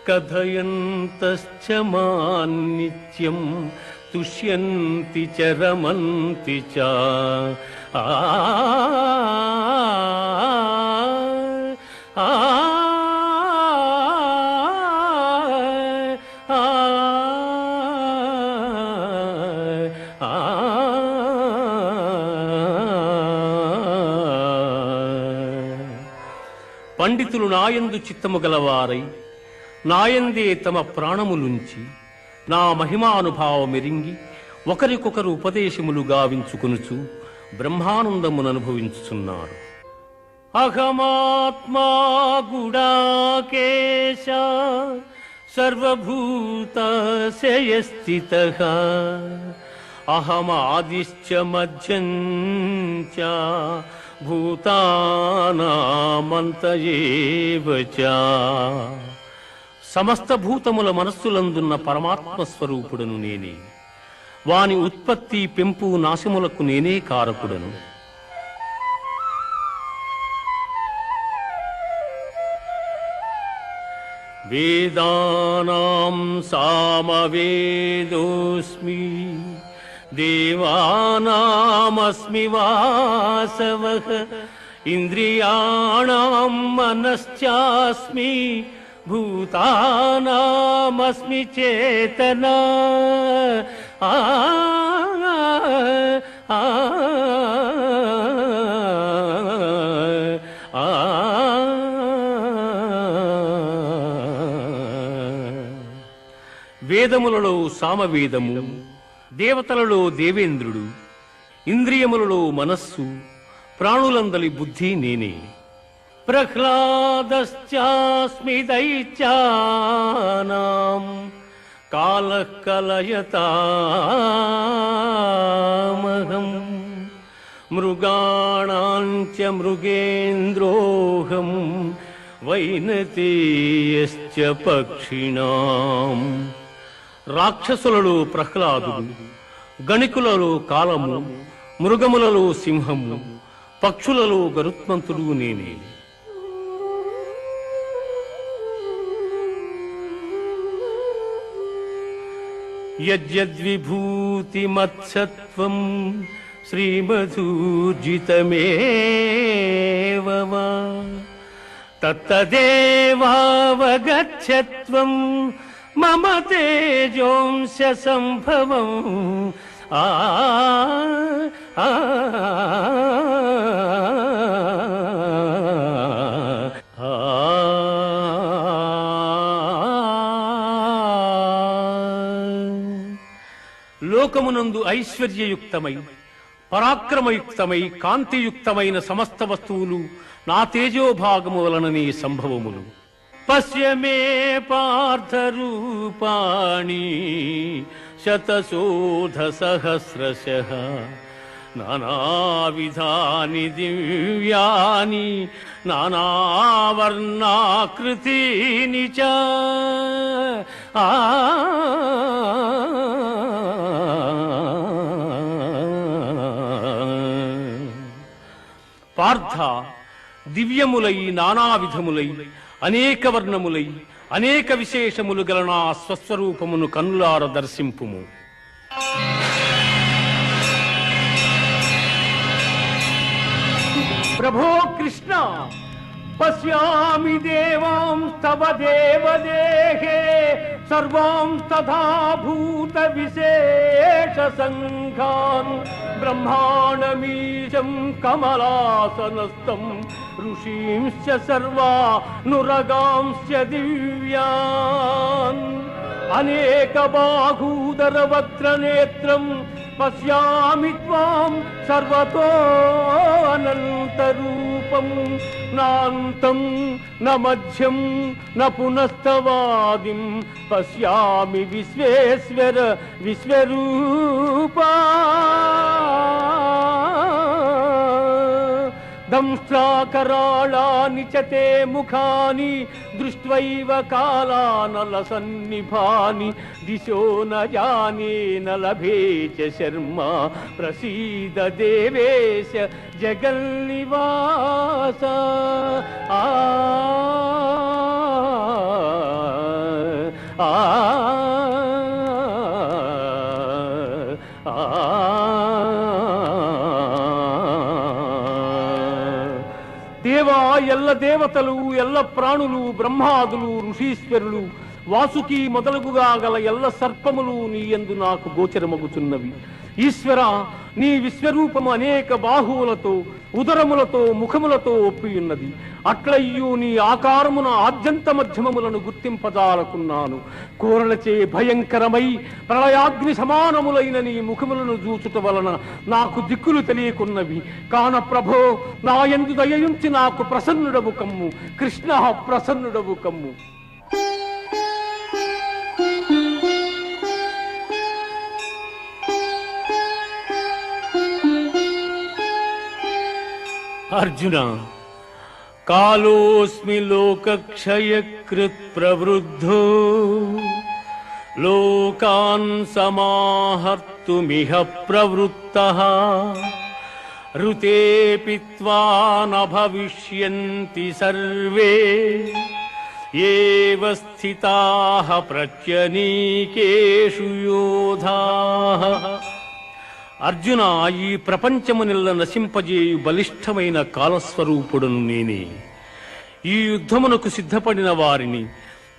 కథయంతశ్చ మాం నిత్యం తుష్యంతి చ రమంతి చ. పండితులు నాయందు చిత్తము గలవారై నాయందే తమ ప్రాణములుంచి నా మహిమానుభావమెరింగి ఒకరికొకరు ఉపదేశములు గావించుకొనుచు బ్రహ్మానందముననుభవించుచున్నారు. అహమాత్మా గుడాకేశ సర్వభూతశయ స్థితః అహమాదిశ్చ మధ్యం చ భూతానామంత ఏవ చ. సమస్త భూతముల మనస్సులందున్న పరమాత్మ స్వరూపుడను నేనే. వాని ఉత్పత్తి, పెంపు, నాశములకు నేనే కారకుడను. వేదానాం సామవేదోస్మి దేవానామస్మి వాసవః ఇంద్రియాణాం మనశ్చాస్మి భూతానామస్మి చేతనా. వేదములలో సామవేదము, దేవతలలో దేవేంద్రుడు, ఇంద్రియములలో మనస్సు, ప్రాణులందలి బుద్ధి నేనే. ప్రహ్లాదశ్చాస్మి దైత్యానాం కాలః కలయతామహం మృగాణాం చ మృగేంద్రోహం వైనతేయశ్చ పక్షిణాం. రాక్షసులలో ప్రహ్లాదుడు, గణికులలో కాలము, మృగములలో సింహము, పక్షులలో గరుత్మంతుడు నేనే. యద్యద్విభూతిమత్సత్వం శ్రీమధూర్జితమేవ వా తత్తదేవావగచ్చత్వం మమ తేజోంశ సంభవం. ఆ లోకమునందు ఐశ్వర్యయుక్తమై, పరాక్రమయుక్తమై, కాంతియుక్తమైన సమస్త వస్తువులు నా తేజోభాగము వలననే సంభవములు. పశ్య మే పార్థ రూపాణి శతశోధ సహస్రశః నానావిధాని దివ్యాని నానావర్ణాకృతీని చ. పార్థ, దివ్యములై నానావిధములై అనేక వర్ణములై అనేక విశేషములు గల నా స్వస్వరూపమును కన్నులార దర్శింపుము. ప్రభో కృష్ణ, పశ్యామి దేవాంస్తవ దేవదేహే సర్వాంస్తథా భూత విశేష సంఘాన్ బ్రహ్మాణమీశం కమలాసనస్థం ఋషీంశ్చ సర్వానురగాంశ్చ దివ్యాన్ అనేక బాహూదర వక్త్రనేత్రం పశ్యామి త్వాం సర్వతో అనంతరూపం నాంతం న మధ్యం న పునస్తవాదిం పశ్యామి విశ్వేశ్వర విశ్వరూపా. దంష్ట్రాకరాళాని చ తే ముఖాని దృష్ట్వైవ కాలానలసన్నిభాని దిశో న జానే న లభే చ శర్మ ప్రసీద దేవేశ జగన్నివాస. ఆ ఆ దేవా, ఎల్ల దేవతలు, ఎల్ల ప్రాణులు, బ్రహ్మాదులు, ఋషీశ్వరులు, వాసుకి మొదలగుగా గల ఎల్ల సర్పములు నీ యందు నాకు గోచరమగుచున్నవి. ఈశ్వర, నీ విశ్వరూపము అనేక బాహువులతో, ఉదరములతో, ముఖములతో ఒప్పియున్నది. అట్లయ్యూ నీ ఆకారమున ఆద్యంత మధ్యమములను గుర్తింపజాలకున్నాను. కోరలచే భయంకరమై ప్రళయాగ్ని సమానములైన నీ ముఖములను చూచుట వలన నాకు దిక్కులు తెలియకున్నవి. కాన ప్రభో, నా యందు దయయుంచి నాకు ప్రసన్నుడవు కమ్ము. కృష్ణ, ప్రసన్నుడవు కమ్ము. అర్జున, కాలోస్మి లోకక్షయకృత్ ప్రవృద్ధో లోకాన్ సమాహర్తుమిహ ప్రవృత్తః ఋతే త్వాన భవిష్యంతి సర్వే ఏవ స్థితాః ప్రత్యనీకేషు యోధాః. అర్జున, ఈ ప్రపంచమునిల్ల నశింపజేయు బలిష్టమైన కాలస్వరూపుడును నేనే. ఈ యుద్ధమునకు సిద్ధపడిన వారిని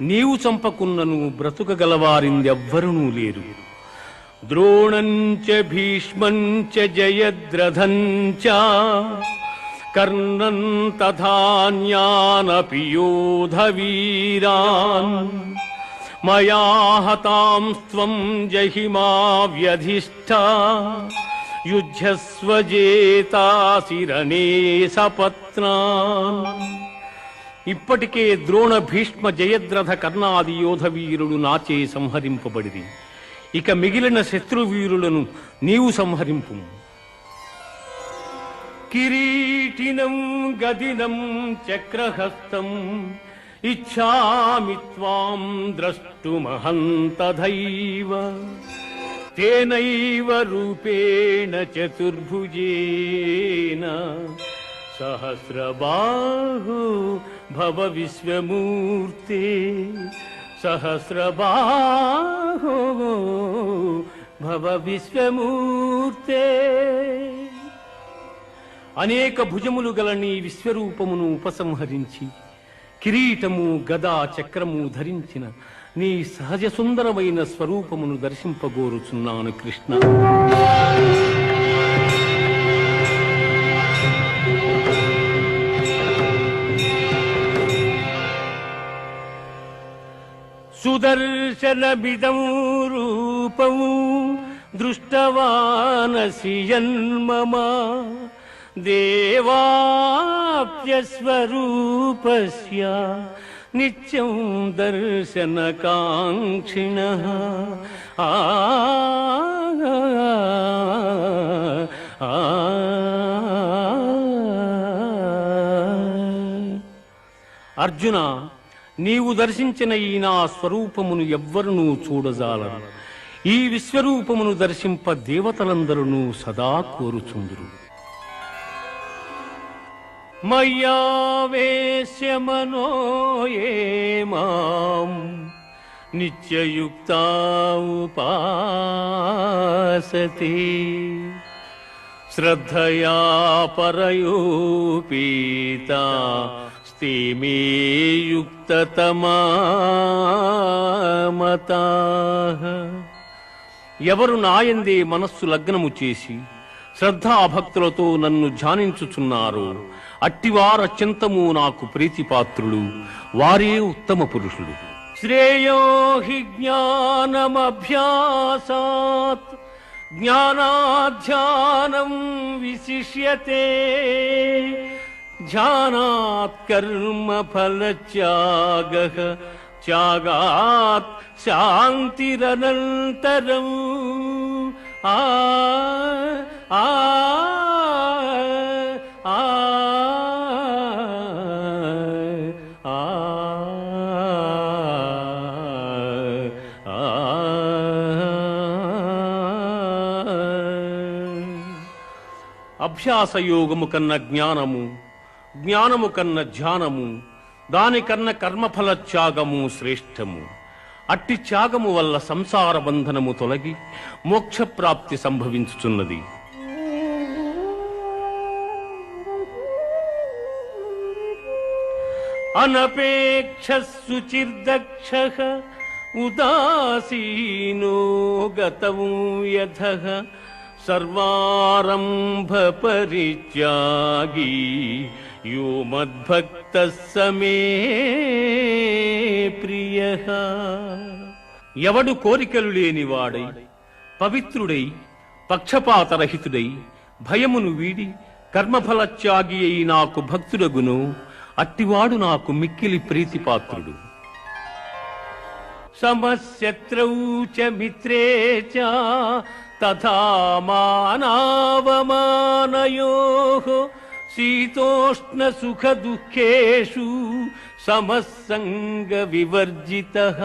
నీవు చంపకున్నను బ్రతుకగలవారిందెవ్వరునూ లేరు. ద్రోణంచ భీష్మంచ జయద్రథంచ కర్ణం తథాన్యానపి యోధవీరాన్ మయా హతాం త్వం జహిమా వ్యధిష్ఠా యుధ్యస్వ జేతాసి రణే సపత్నాన్. ఇప్పటికే ద్రోణ భీష్మ జయద్రథ కర్ణాది యోధ వీరులు నాచే సంహరింపబడిరి. ఇక మిగిలిన శత్రువీరులను నీవు సంహరింపు. కిరీటినం గదినం చక్రహస్తం ఇచ్ఛామి త్వాం ద్రష్టుమహంతథైవ తేనైవ రూపేణ చతుర్భుజేన సహస్రబాహు భవ విశ్వమూర్తే సహస్రబాహు భవ విశ్వమూర్తే. అనేక భుజములు గల నీ విశ్వరూపమును ఉపసంహరించి కిరీటము గదా చక్రము ధరించిన నీ సహజ సుందరమైన స్వరూపమును దర్శింపగోరుచున్నాను కృష్ణ. సుదర్శనమిదం రూపం దృష్టవానసి యన్మమ దేవాప్యస్వరూపస్య నిత్యం దర్శనకాంక్షిణః. అర్జున, నీవు దర్శించిన ఈ నా స్వరూపమును ఎవ్వరునూ చూడజాలరు. ఈ విశ్వరూపమును దర్శింప దేవతలందరూ సదా కోరుచుందురు. మయ్యావేశ్య మనో యే మాం నిత్యయుక్తా ఉపాసతే శ్రద్ధయా పరయోపీతా స్తే మే యుక్తతమా మతాః. ఎవరు నాయందే మనస్సు లగ్నము చేసి శ్రద్ధాభక్తులతో నన్ను ధ్యానించుచున్నారో అట్టివారత్యంతము నాకు ప్రీతిపాత్రులు, వారే ఉత్తమ పురుషులు. శ్రేయో హి జ్ఞానమభ్యాసాత్ జ్ఞానాధ్యానం విశిష్యతే ధ్యానాత్ కర్మ ఫలత్యాగః త్యాగాత్ శాంతిరనంతరం. ఆ ఆ ఆ అభ్యాసయోగము కన్న జ్ఞానము, జ్ఞానము కన్న ధ్యానము, దానికన్న కర్మఫల త్యాగము శ్రేష్టము. అట్టి త్యాగము వల్ల సంసార బంధనము తొలగి మోక్షప్రాప్తి సంభవించుచున్నది. అనపేక్ష శుచిర్దక్షః ఉదాసీనో గతవు యథః సర్వారంభ పరిత్యాగి యో మద్భక్తః స మే ప్రియః. ఎవడు కోరికలు లేనివాడై పవిత్రుడై పక్షపాతరహితుడై భయమును వీడి కర్మఫలత్యాగి అయి నాకు భక్తుడగును అట్టివాడు నాకు మిక్కిలి ప్రీతిపాత్రుడు. సమశత్రౌ చ మిత్రే చ తథా మానావమానయోః శీతోష్ణ సుఖ దుఃఖేషు సమస్సంగ వివర్జితః.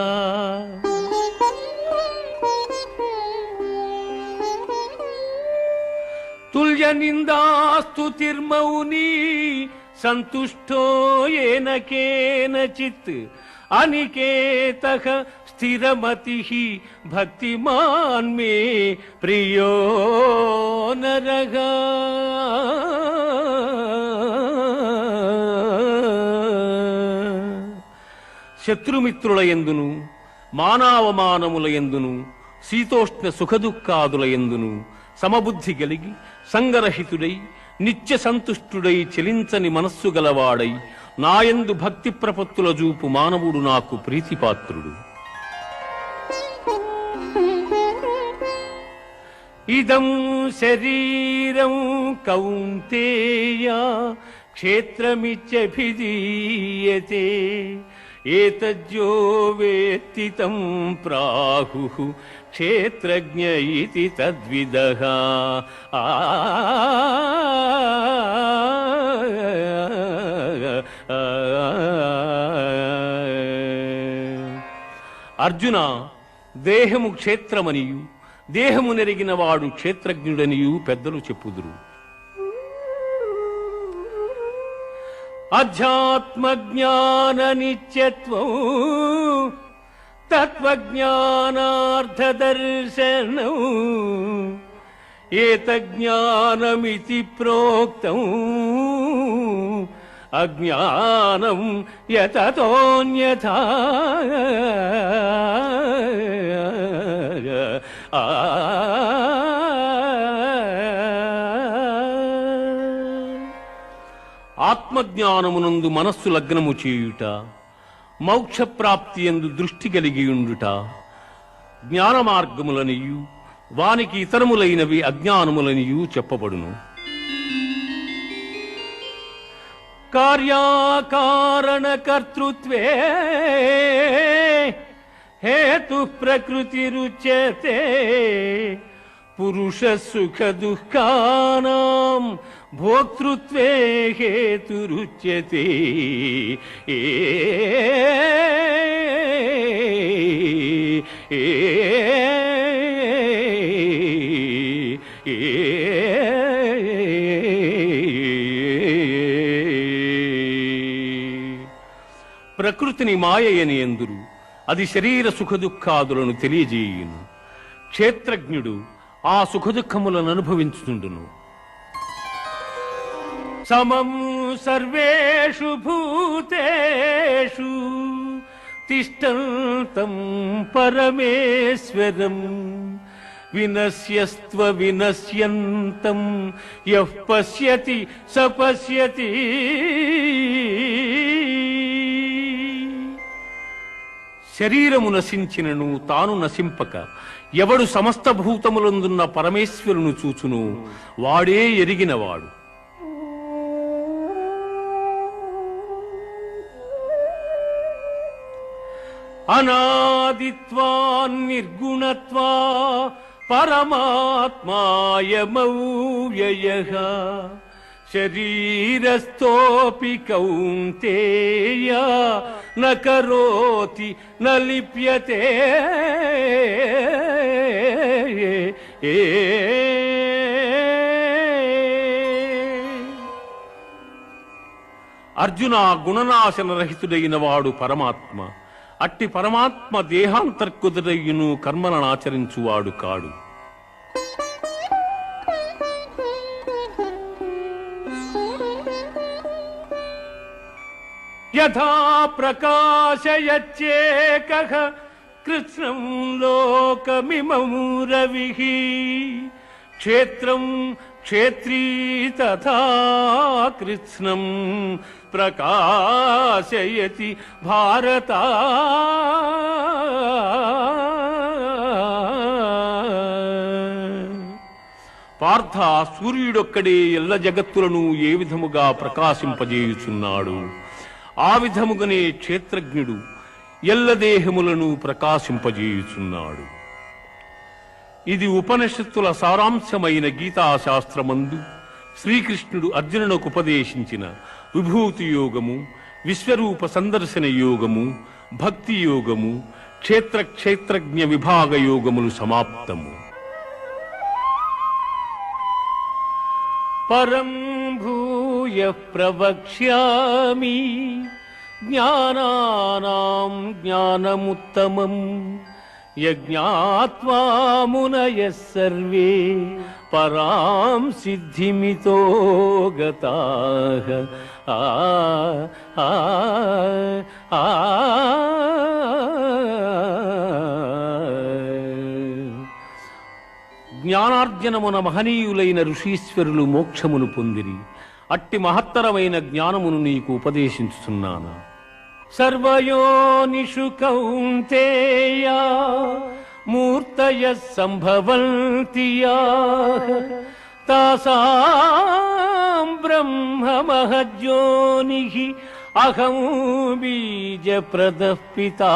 తుల్య నిందాస్తుతిర్మౌని సంతుష్టో ఏన కేనచిత్ అనికేతః స్థిరమతిః భక్తిమాన్ మే ప్రియో నరః. శత్రుమిత్రుల యందును మానావమానముల యందును శీతోష్ణ సుఖదుఃఖాదుల యందును సమబుద్ధి గలిగి సంగరహితుడై నిత్య సంతుష్టుడై చెలించని మనస్సు గలవాడై నాయందు భక్తి ప్రపత్తుల జూపు మానవుడు నాకు ప్రీతిపాత్రుడు. ఇదం శరీరం కౌంతేయ క్షేత్రమిత్యభిధీయతే ఏతజ్జో వేత్తి తం ప్రాహుః క్షేత్రజ్ఞ ఇతి తద్విదః. అర్జున, దేహము క్షేత్రమనియు దేహము నెరిగిన వాడు క్షేత్రజ్ఞుడనియు పెద్దలు చెప్పుదురు. అధ్యాత్మజ్ఞాన నిత్యత్వం తత్వజ్ఞానార్థదర్శనం ఏతజ్ఞానమితి ప్రోక్తం అజ్ఞానం యతతోన్యథా. ఆత్మజ్ఞానమునందు మనస్సు లగ్నము చేయుట, మోక్షప్రాప్తి యందు దృష్టి కలిగియుండుట జ్ఞాన మార్గములనియు వానికి ఇతరములైనవి అజ్ఞానములనియు చెప్పబడును. కార్యాకారణ కర్తృత్వే హేతు ప్రకృతిరుచ్యతే పురుష సుఖ దుఃఖానాం భోక్తృత్వే హేతురుచ్యతే. ప్రకృతిని మాయయని ఎందురు, అది శరీర సుఖదుఖాదులను తెలియజేయును. క్షేత్రజ్ఞుడు ఆ సుఖదుఖములను అనుభవించుతుండును. సమం సర్వేషు భూతేషు తిష్టంతం పరమేశ్వరం వినశ్యస్త్వ వినశ్యంతం యః పశ్యతి స పశ్యతి. శరీరము నశించినను తాను నశింపక ఎవడు సమస్త భూతములందున్న పరమేశ్వరును చూచును వాడే ఎరిగినవాడు. అనాదిత్వాన్ నిర్గుణత్వా పరమాత్మాయమవ్యయః శరీరస్థోపి కౌంతేయ న కరోతి న లిప్యతే. అర్జున, గుణనాశన రహితుడైన వాడు పరమాత్మ. అట్టి పరమాత్మ దేహాంతర్కుదురయ్యును కర్మలను ఆచరించువాడు కాడు. యథా ప్రకాశయచ్చేకః కృత్స్నం లోకమిమం రవిః క్షేత్రం క్షేత్రీ తథా కృత్స్నం ప్రకాశయతి భారత. పార్థ, సూర్యుడొక్కడే ఎల్ల జగత్తులను ఏ విధముగా ప్రకాశింపజేయుచున్నాడు, ఆ విధముగానే క్షేత్రజ్ఞుడు ఎల్ల దేహములను ప్రకాశింపజేయుచున్నాడు. ఇది ఉపనిషత్తుల సారాంశమైన గీతాశాస్త్రమందు శ్రీకృష్ణుడు అర్జునునకు ఉపదేశించిన విభూతి యోగము, విశ్వరూప సందర్శన యోగము, భక్తి యోగము, క్షేత్రజ్ఞ విభాగ యోగములు సమాప్తము. పరం భూయః ప్రవక్ష్యామి జ్ఞానానాం జ్ఞానముత్తమం యజ్ఞాత్వా మునయః సర్వే పరాం సిద్ధిమితో గతాః. జ్ఞానార్జనమున మహనీయులైన ఋషీశ్వరులు మోక్షమును పొందిరి. అట్టి మహత్తరమైన జ్ఞానమును నీకు ఉపదేశించుతున్నాను. సర్వయోనిషు కౌంతేయ మూర్తయః సంభవంతి యాః తాసాం బ్రహ్మ మహజ్యోనిః అహం బీజప్రదః పితా.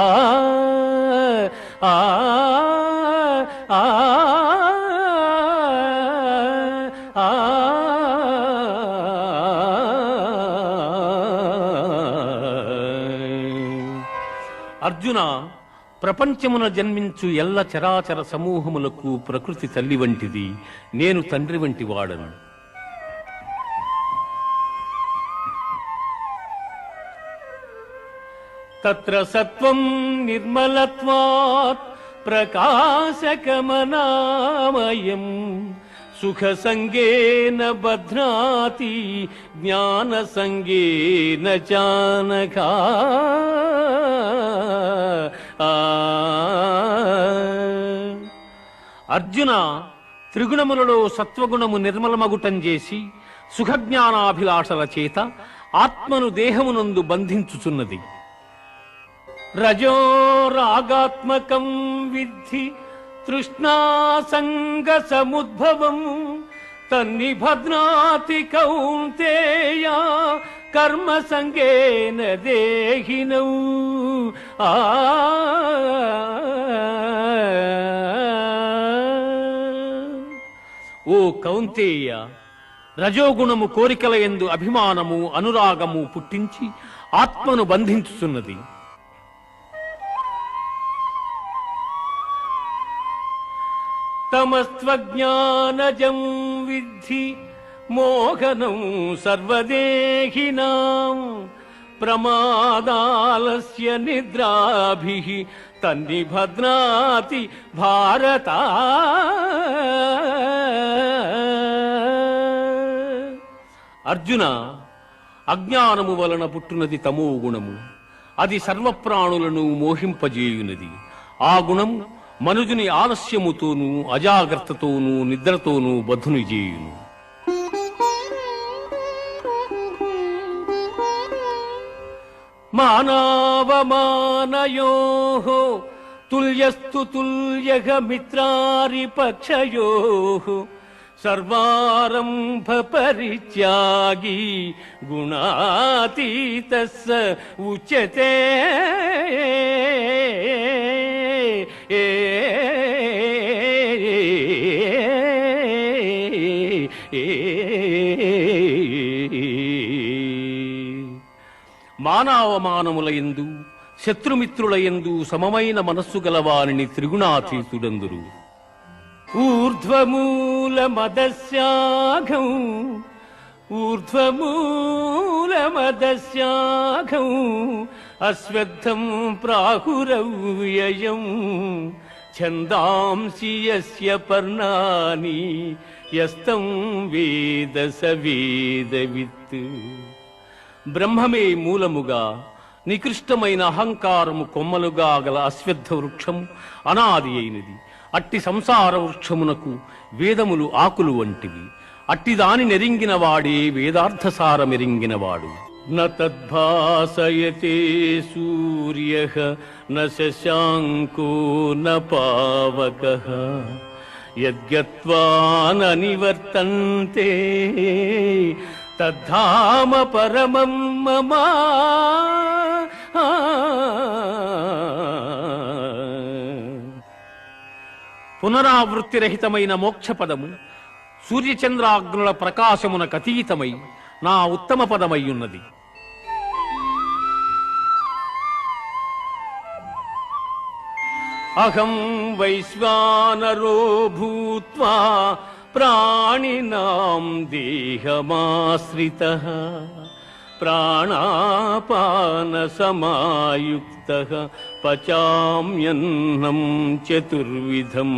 అర్జున, ప్రపంచమున జన్మించు ఎల్ల చరాచర సమూహములకు ప్రకృతి తల్లి వంటిది, నేను తండ్రి వంటి వాడను. తత్ర సత్వం నిర్మలత్వాత్ ప్రకాశకమనామయం సుఖ సంగేన బధ్నాతి జ్ఞాన సంగేన చానఘా. అర్జున, త్రిగుణములలో సత్వగుణము నిర్మలమగుటం చేసి సుఖజ్ఞానాభిలాషల చేత ఆత్మను దేహమునందు బంధించుచున్నది. రజో రాగాత్మకం విద్ధి తృష్ణాసంగ సముద్భవం తన్నిభద్నాతి కౌంతేయ కర్మ సంగేన దేహినౌ. ఓ కౌంతేయ, రజోగుణము కోరికల యందు అభిమానము అనురాగము పుట్టించి ఆత్మను బంధించుచున్నది. తమస్త్వజ్ఞానజం విద్ధి మోహనం సర్వదేహినాం ప్రమాదాలస్య నిద్రాభిః తన్నిభద్నాతి భారత. అర్జున, అజ్ఞానము వలన పుట్టునది తమో గుణము. అది సర్వప్రాణులను మోహింపజేయునది. ఆ గుణం మనుజుని ఆలస్యముతోనూ అజాగ్రత్తతోనూ నిద్రతోనూ బద్ధుని చేయును. మానావమానయోః తుల్యస్తు తుల్యః మిత్రారిపక్షయోః సర్వారంభ పరిత్యాగి గుణాతీతః స ఉచ్యతే. మానవమానములయందు శత్రుమిత్రులయందు సమమైన మనస్సు గలవారిని త్రిగుణాతీతుడందురు. ఊర్ధ్వమూలమదస్యాఘం ఊర్ధ్వమూలమదస్యాఘం అశ్వత్థం ప్రాహురవ్యయం ఛందాంసి యస్య పర్ణాని యస్తం వేద స వేదవిత్. బ్రహ్మమే మూలముగా నికృష్టమైన అహంకారము కొమ్మలుగా గల అశ్వత్థ వృక్షము అనాది అయినది. అట్టి సంసార వృక్షమునకు వేదములు ఆకులు వంటివి. అట్టి దాని నెరింగిన వాడే వేదార్థసారమెరింగినవాడు. న తద్భాసయతే సూర్యః న శశాంకో న పావకః యద్గత్వా న నివర్తంతే తద్ధామ పరమం మమ. పునరావృత్తిరహితమైన మోక్షపదము సూర్యచంద్రాగ్నుల ప్రకాశమునకతీతమై నా ఉత్తమ పదమయ్యున్నది. అహం వైశ్వానరో భూత్వా ప్రాణినాం దేహమాశ్రితః ప్రాణాపాన సమాయుక్తః పచామ్యన్నం చతుర్విధం.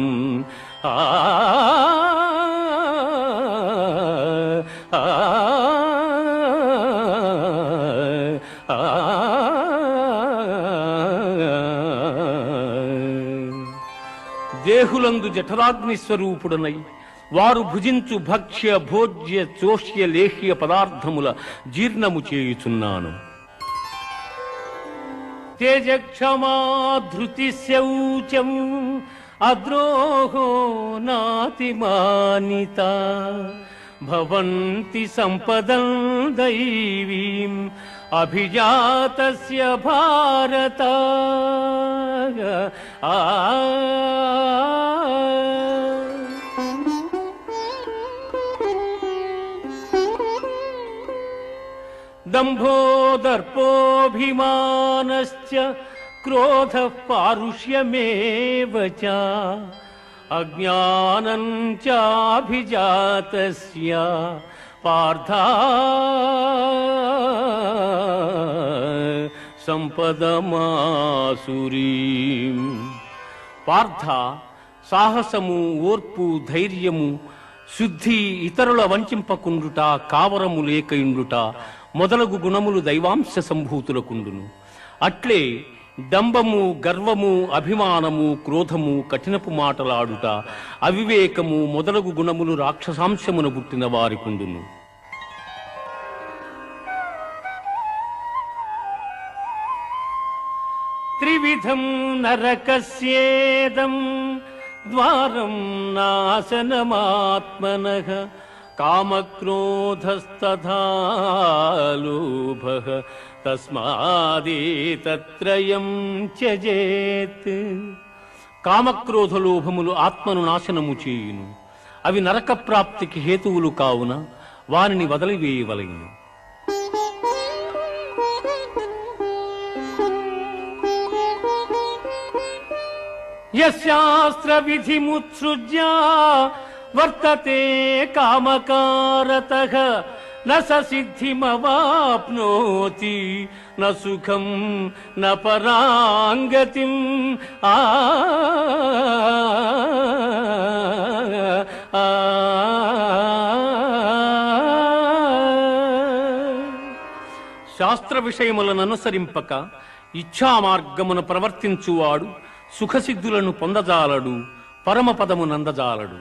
దేహులందు జఠరాగ్ని స్వరూపుడనై వారు భుజించు భక్ష్య భోజ్య చోష్య లేహ్య పదార్థముల జీర్ణము చేయుచున్నాను. తేజక్షమా ధృతి శౌచం అద్రోహో నాతిమానిత భవంతి సంపదం దైవీం అభిజాతస్య భారత. దంభో దర్పోభిమానశ్చ క్రోధః పారుష్యమేవ చ అజ్ఞానం చాభిజాతస్య పార్థ సంపదమాసురీం. పార్థ, సాహసము, ఓర్పు, ధైర్యము, శుద్ధి, ఇతరుల వంచింపకుండుట, కావరము లేకయుండుట మొదలగు గుణములు దైవాంశ సంభూతులకుండును. అట్లే డంబము, గర్వము, అభిమానము, క్రోధము, కఠినపు మాటలాడుట, అవివేకము మొదలగు గుణములు రాక్షసాంశమున పుట్టిన వారికుండును. త్రివిధం నరకస్యేదం ద్వారం నాశనమాత్మనః కామక్రోధస్తథా లోభః తస్మాదేతత్రయం త్యజేత్. కామక్రోధ లోభములు ఆత్మను నాశనము చేయును. అవి నరక ప్రాప్తికి హేతువులు కావున వారిని వదిలివేయవలెను. యశాస్త్ర విధిముత్సృజ్య వర్తతే కామకారతః న స సిద్ధిమవాప్నోతి న సుఖం న పరాంగతిం. శాస్త్ర విషయములను అనుసరింపక ఇచ్ఛా మార్గమున ప్రవర్తించువాడు సుఖసిద్ధులను పొందజాలడు, పరమపదము నందజాలడు.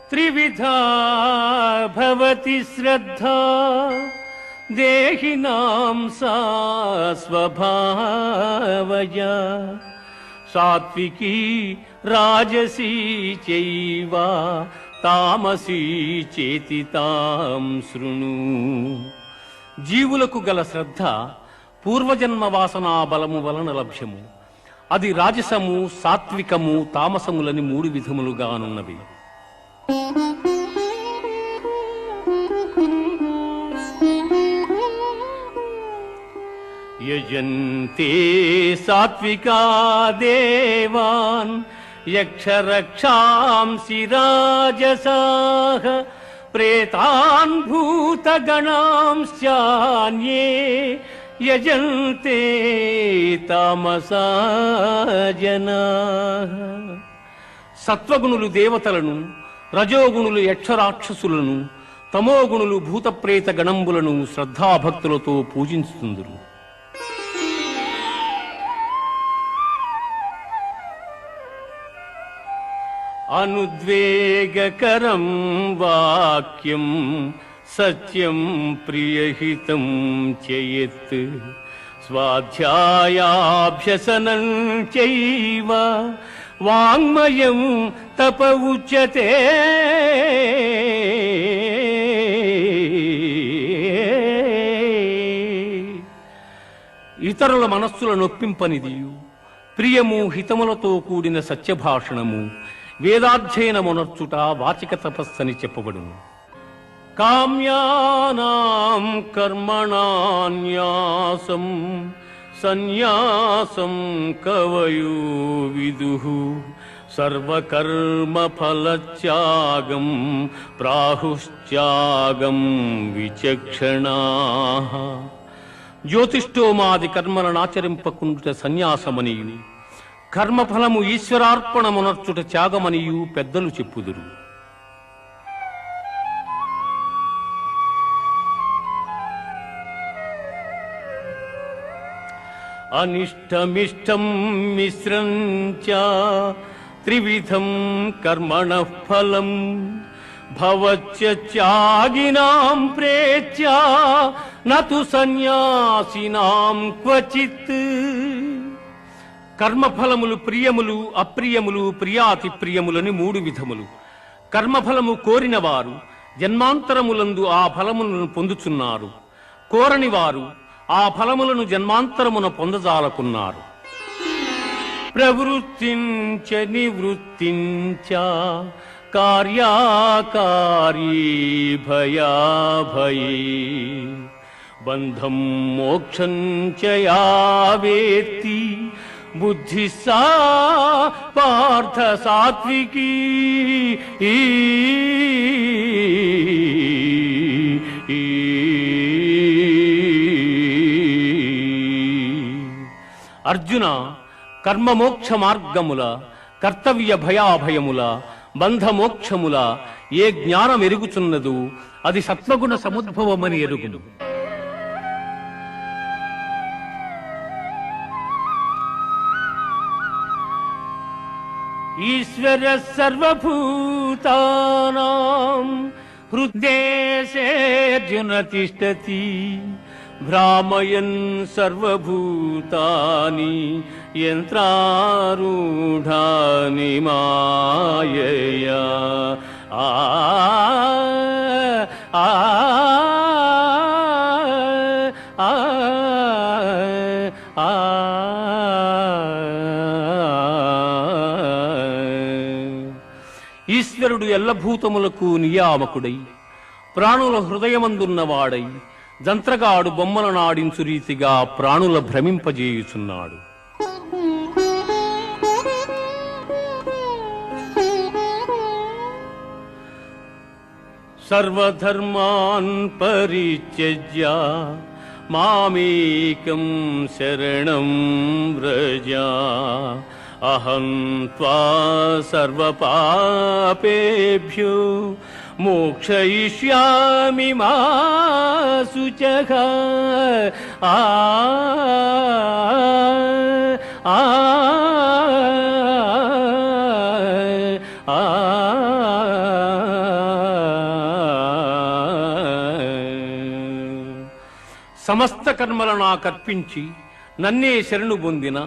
త్రివిధా భవతి శ్రద్ధా దేహినాం సా స్వభావజ సాత్వికీ రాజసీ చైవ తామసీ చేతి తాం శృణు. జీవులకు గల శ్రద్ధ పూర్వజన్మ వాసనా బలము వలన లభ్యము. అది రాజసము, సాత్వికము, తామసములని 3 విధములుగానున్నవి. యజంతే సాత్వికా దేవాన్ యక్షరక్షాంసి రాజసాః ప్రేతాన్ భూతగణాంశ్చాన్యే యజంతే తామసా జనాః. సత్వగుణులు దేవతలను, రజోగుణులు యక్షరాక్షసులను, తమోగుణులు భూతప్రేత గణంబులను శ్రద్ధాభక్తులతో పూజించుతుందురు. అనుద్వేగకరం వాక్యం సత్యం ప్రియహితం చయత్ స్వాధ్యాయాభ్యసనం చైవ వాంగ్మయం తప ఉచ్యతే. ఇతరుల మనస్సుల నొప్పింపనిదియు, ప్రియము, హితములతో కూడిన సత్యభాషణము, వేదాధ్యయనమునర్చుట వాచిక తపస్సని చెప్పబడును. కామ్యానాం కర్మణాన్యాసం సన్యాసం కవయో విదుః సర్వకర్మ ఫలత్యాగం ప్రాహుశ్త్యాగం విచక్షణాః. జ్యోతిష్ఠోమాది కర్మలనాచరింపకుండుట సన్యాసమనియు, కర్మఫలము ఈశ్వరార్పణమునర్చుట త్యాగమనియు పెద్దలు చెప్పుదురు. అనిష్టమిష్టం మిశ్రం చ త్రివిధం కర్మణః ఫలం భవత్యాగినాం ప్రేత్య నతు సన్యాసినాం క్వచిత్. కర్మఫలములు ప్రియములు అప్రియములు ప్రియాతి ప్రియములని 3 విధములు. కర్మఫలము కోరిన వారు జన్మాంతరములందు ఆ ఫలములను పొందుచున్నారు. కోరని వారు ఆ ఫలములను జన్మాంతరమున పొందజాలకున్నారు. ప్రవృత్తించ నివృత్తించ కార్యాకారీ భయాభయే బంధం మోక్షం చ యా వేత్తి బుద్ధి సా పార్థ సాత్వికీ. అర్జున, కర్మమోక్ష మార్గముల, కర్తవ్య భయాభయముల, బంధమోక్షముల ఏ జ్ఞానం ఎరుగుచున్నదు అది సత్వగుణ సముద్భవమని ఎరుగును. ఈశ్వర సర్వభూతానాం హృద్దేశేర్జున తిష్టతి భ్రామయన్ సర్వభూతాని యంత్రారూఢాని మాయయా. ఆ ఆ ఆ ఈశ్వరుడు ఎల్లభూతములకు నియామకుడై ప్రాణుల హృదయమందున్నవాడై జంత్రగాడు బొమ్మలను ఆడించు రీతిగా ప్రాణుల భ్రమింపజేయుచున్నాడు. సర్వధర్మాన్ పరిత్యజ్య మామేకం శరణం వ్రజ అహం త్వా సర్వపాపేభ్యో మోక్షయిష్యామి మా శుచః. ఆ ఆ సమస్త కర్మలను నాకర్పించి నన్నే శరణు పొందిన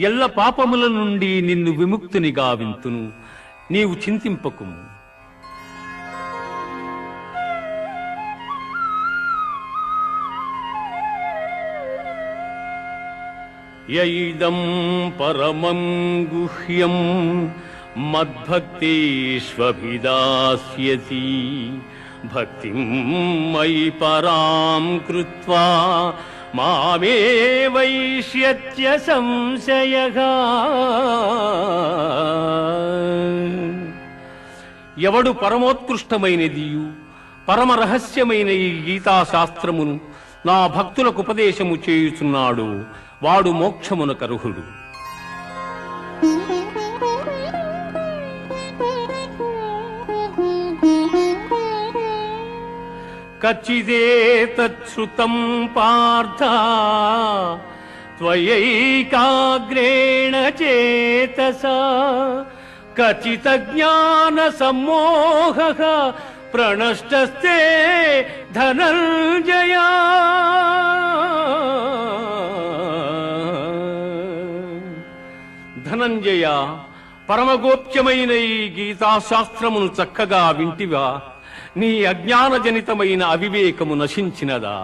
ఎల్ల పాపముల నుండి నిన్ను విముక్తిని గావింతును. నీవు చింతింపకుము. యైదం పరమం గుహ్యం మద్భక్తేష్వభిదాస్యతి భక్తిం మయి పరాం కృత్వా మామే వైష్యత్య సంశయః. ఎవడు పరమోత్కృష్టమైనదియు పరమ రహస్యమైన ఈ గీతాశాస్త్రమును నా భక్తులకు ఉపదేశము చేయుచున్నాడు వాడు మోక్షమునకు అర్హుడు. కచ్చిదేతచ్ఛృతం పార్థ త్వయైకాగ్రేణ చేతసా కచిత జ్ఞాన సమ్మోహః ప్రణష్టస్తే ధనంజయ. ధనంజయ, పరమగోప్యమైన ఈ గీతాశాస్త్రమును చక్కగా వింటివా? నీ అజ్ఞానజనితమైన అవివేకము నశించినదా?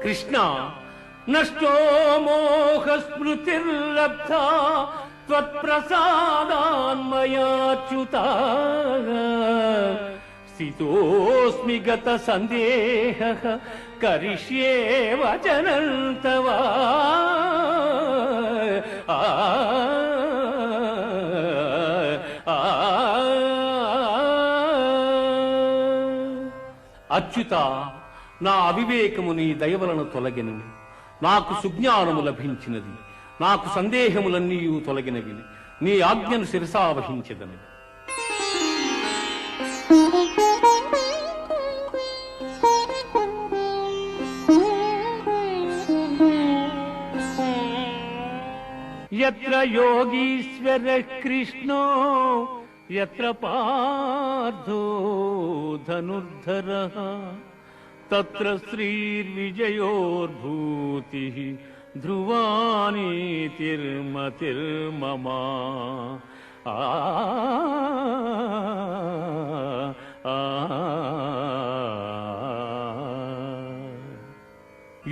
కృష్ణ, నష్టో మోహ స్మృతిర్లబ్ధా త్వత్ప్రసాదాన్మయాచ్యుత స్థితోస్మి గత సందేహః కరిష్యే వచనం తవ. అచ్యుత, నా అవివేకము నీ దయవలన తొలగినవి. నాకు సుజ్ఞానము లభించినది. నాకు సందేహములన్నీ తొలగినవి. నీ ఆజ్ఞను శిరసావహించెదను. యత్ర యోగీశ్వర కృష్ణో యత్ర పార్థో ధనుర్ధరః తత్ర శ్రీర్విజయోర్భూతిః ధ్రువా నీతిర్మతిర్మమ. ఆ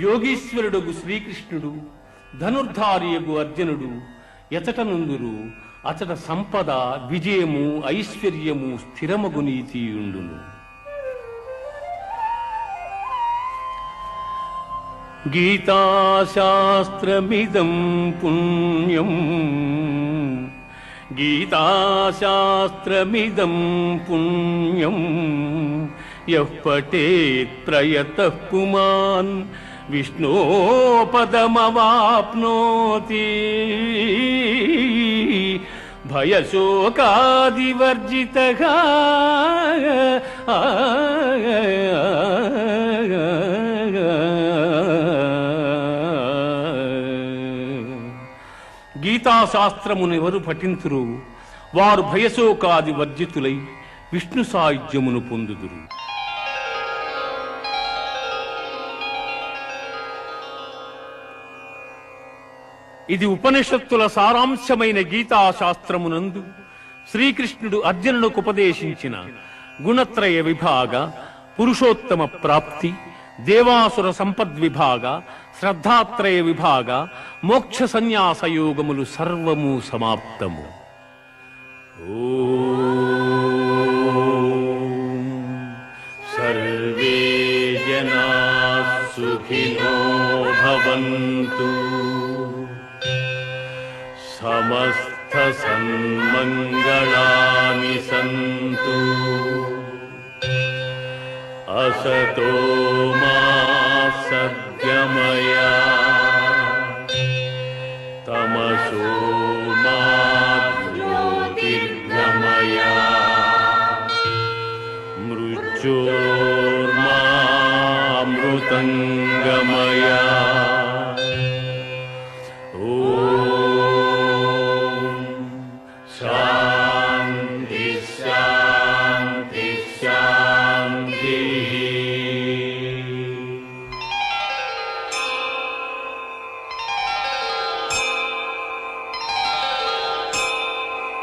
యోగీశ్వరుడు శ్రీకృష్ణుడు, ధనుర్ధారియగు అర్జునుడు ఎచట నుందురు అచట సంపద, విజయము, ఐశ్వర్యము, స్థిరమగు నీతియుండును. గీతాశాస్త్రమిదం పుణ్యం, గీతాశాస్త్రమిదం పుణ్యం యః పఠేత్ ప్రయతః పుమాన్ విష్ణోపదమవాప్నోతి. భయశోకాదివర్జితః గీతాశాస్త్రమునెవరు పఠింతురు వారు భయశోకాది వర్జితులై విష్ణు సాయుధ్యమును పొందుదురు. ఇది ఉపనిషత్తుల సారాంశమైన గీతాశాస్త్రమునందు శ్రీకృష్ణుడు అర్జునులకు ఉపదేశించిన గుణత్రయ విభాగ, పురుషోత్తమ ప్రాప్తి, దేవాసుర సంపద్విభాగ, శ్రద్ధాత్రయ విభాగ, మోక్ష సన్యాస యోగములు సర్వము సమాప్తము. ఓం సర్వే జనాః సుఖినో భవంతు, సమస్త సన్మంగళాని సంతు. असतो मा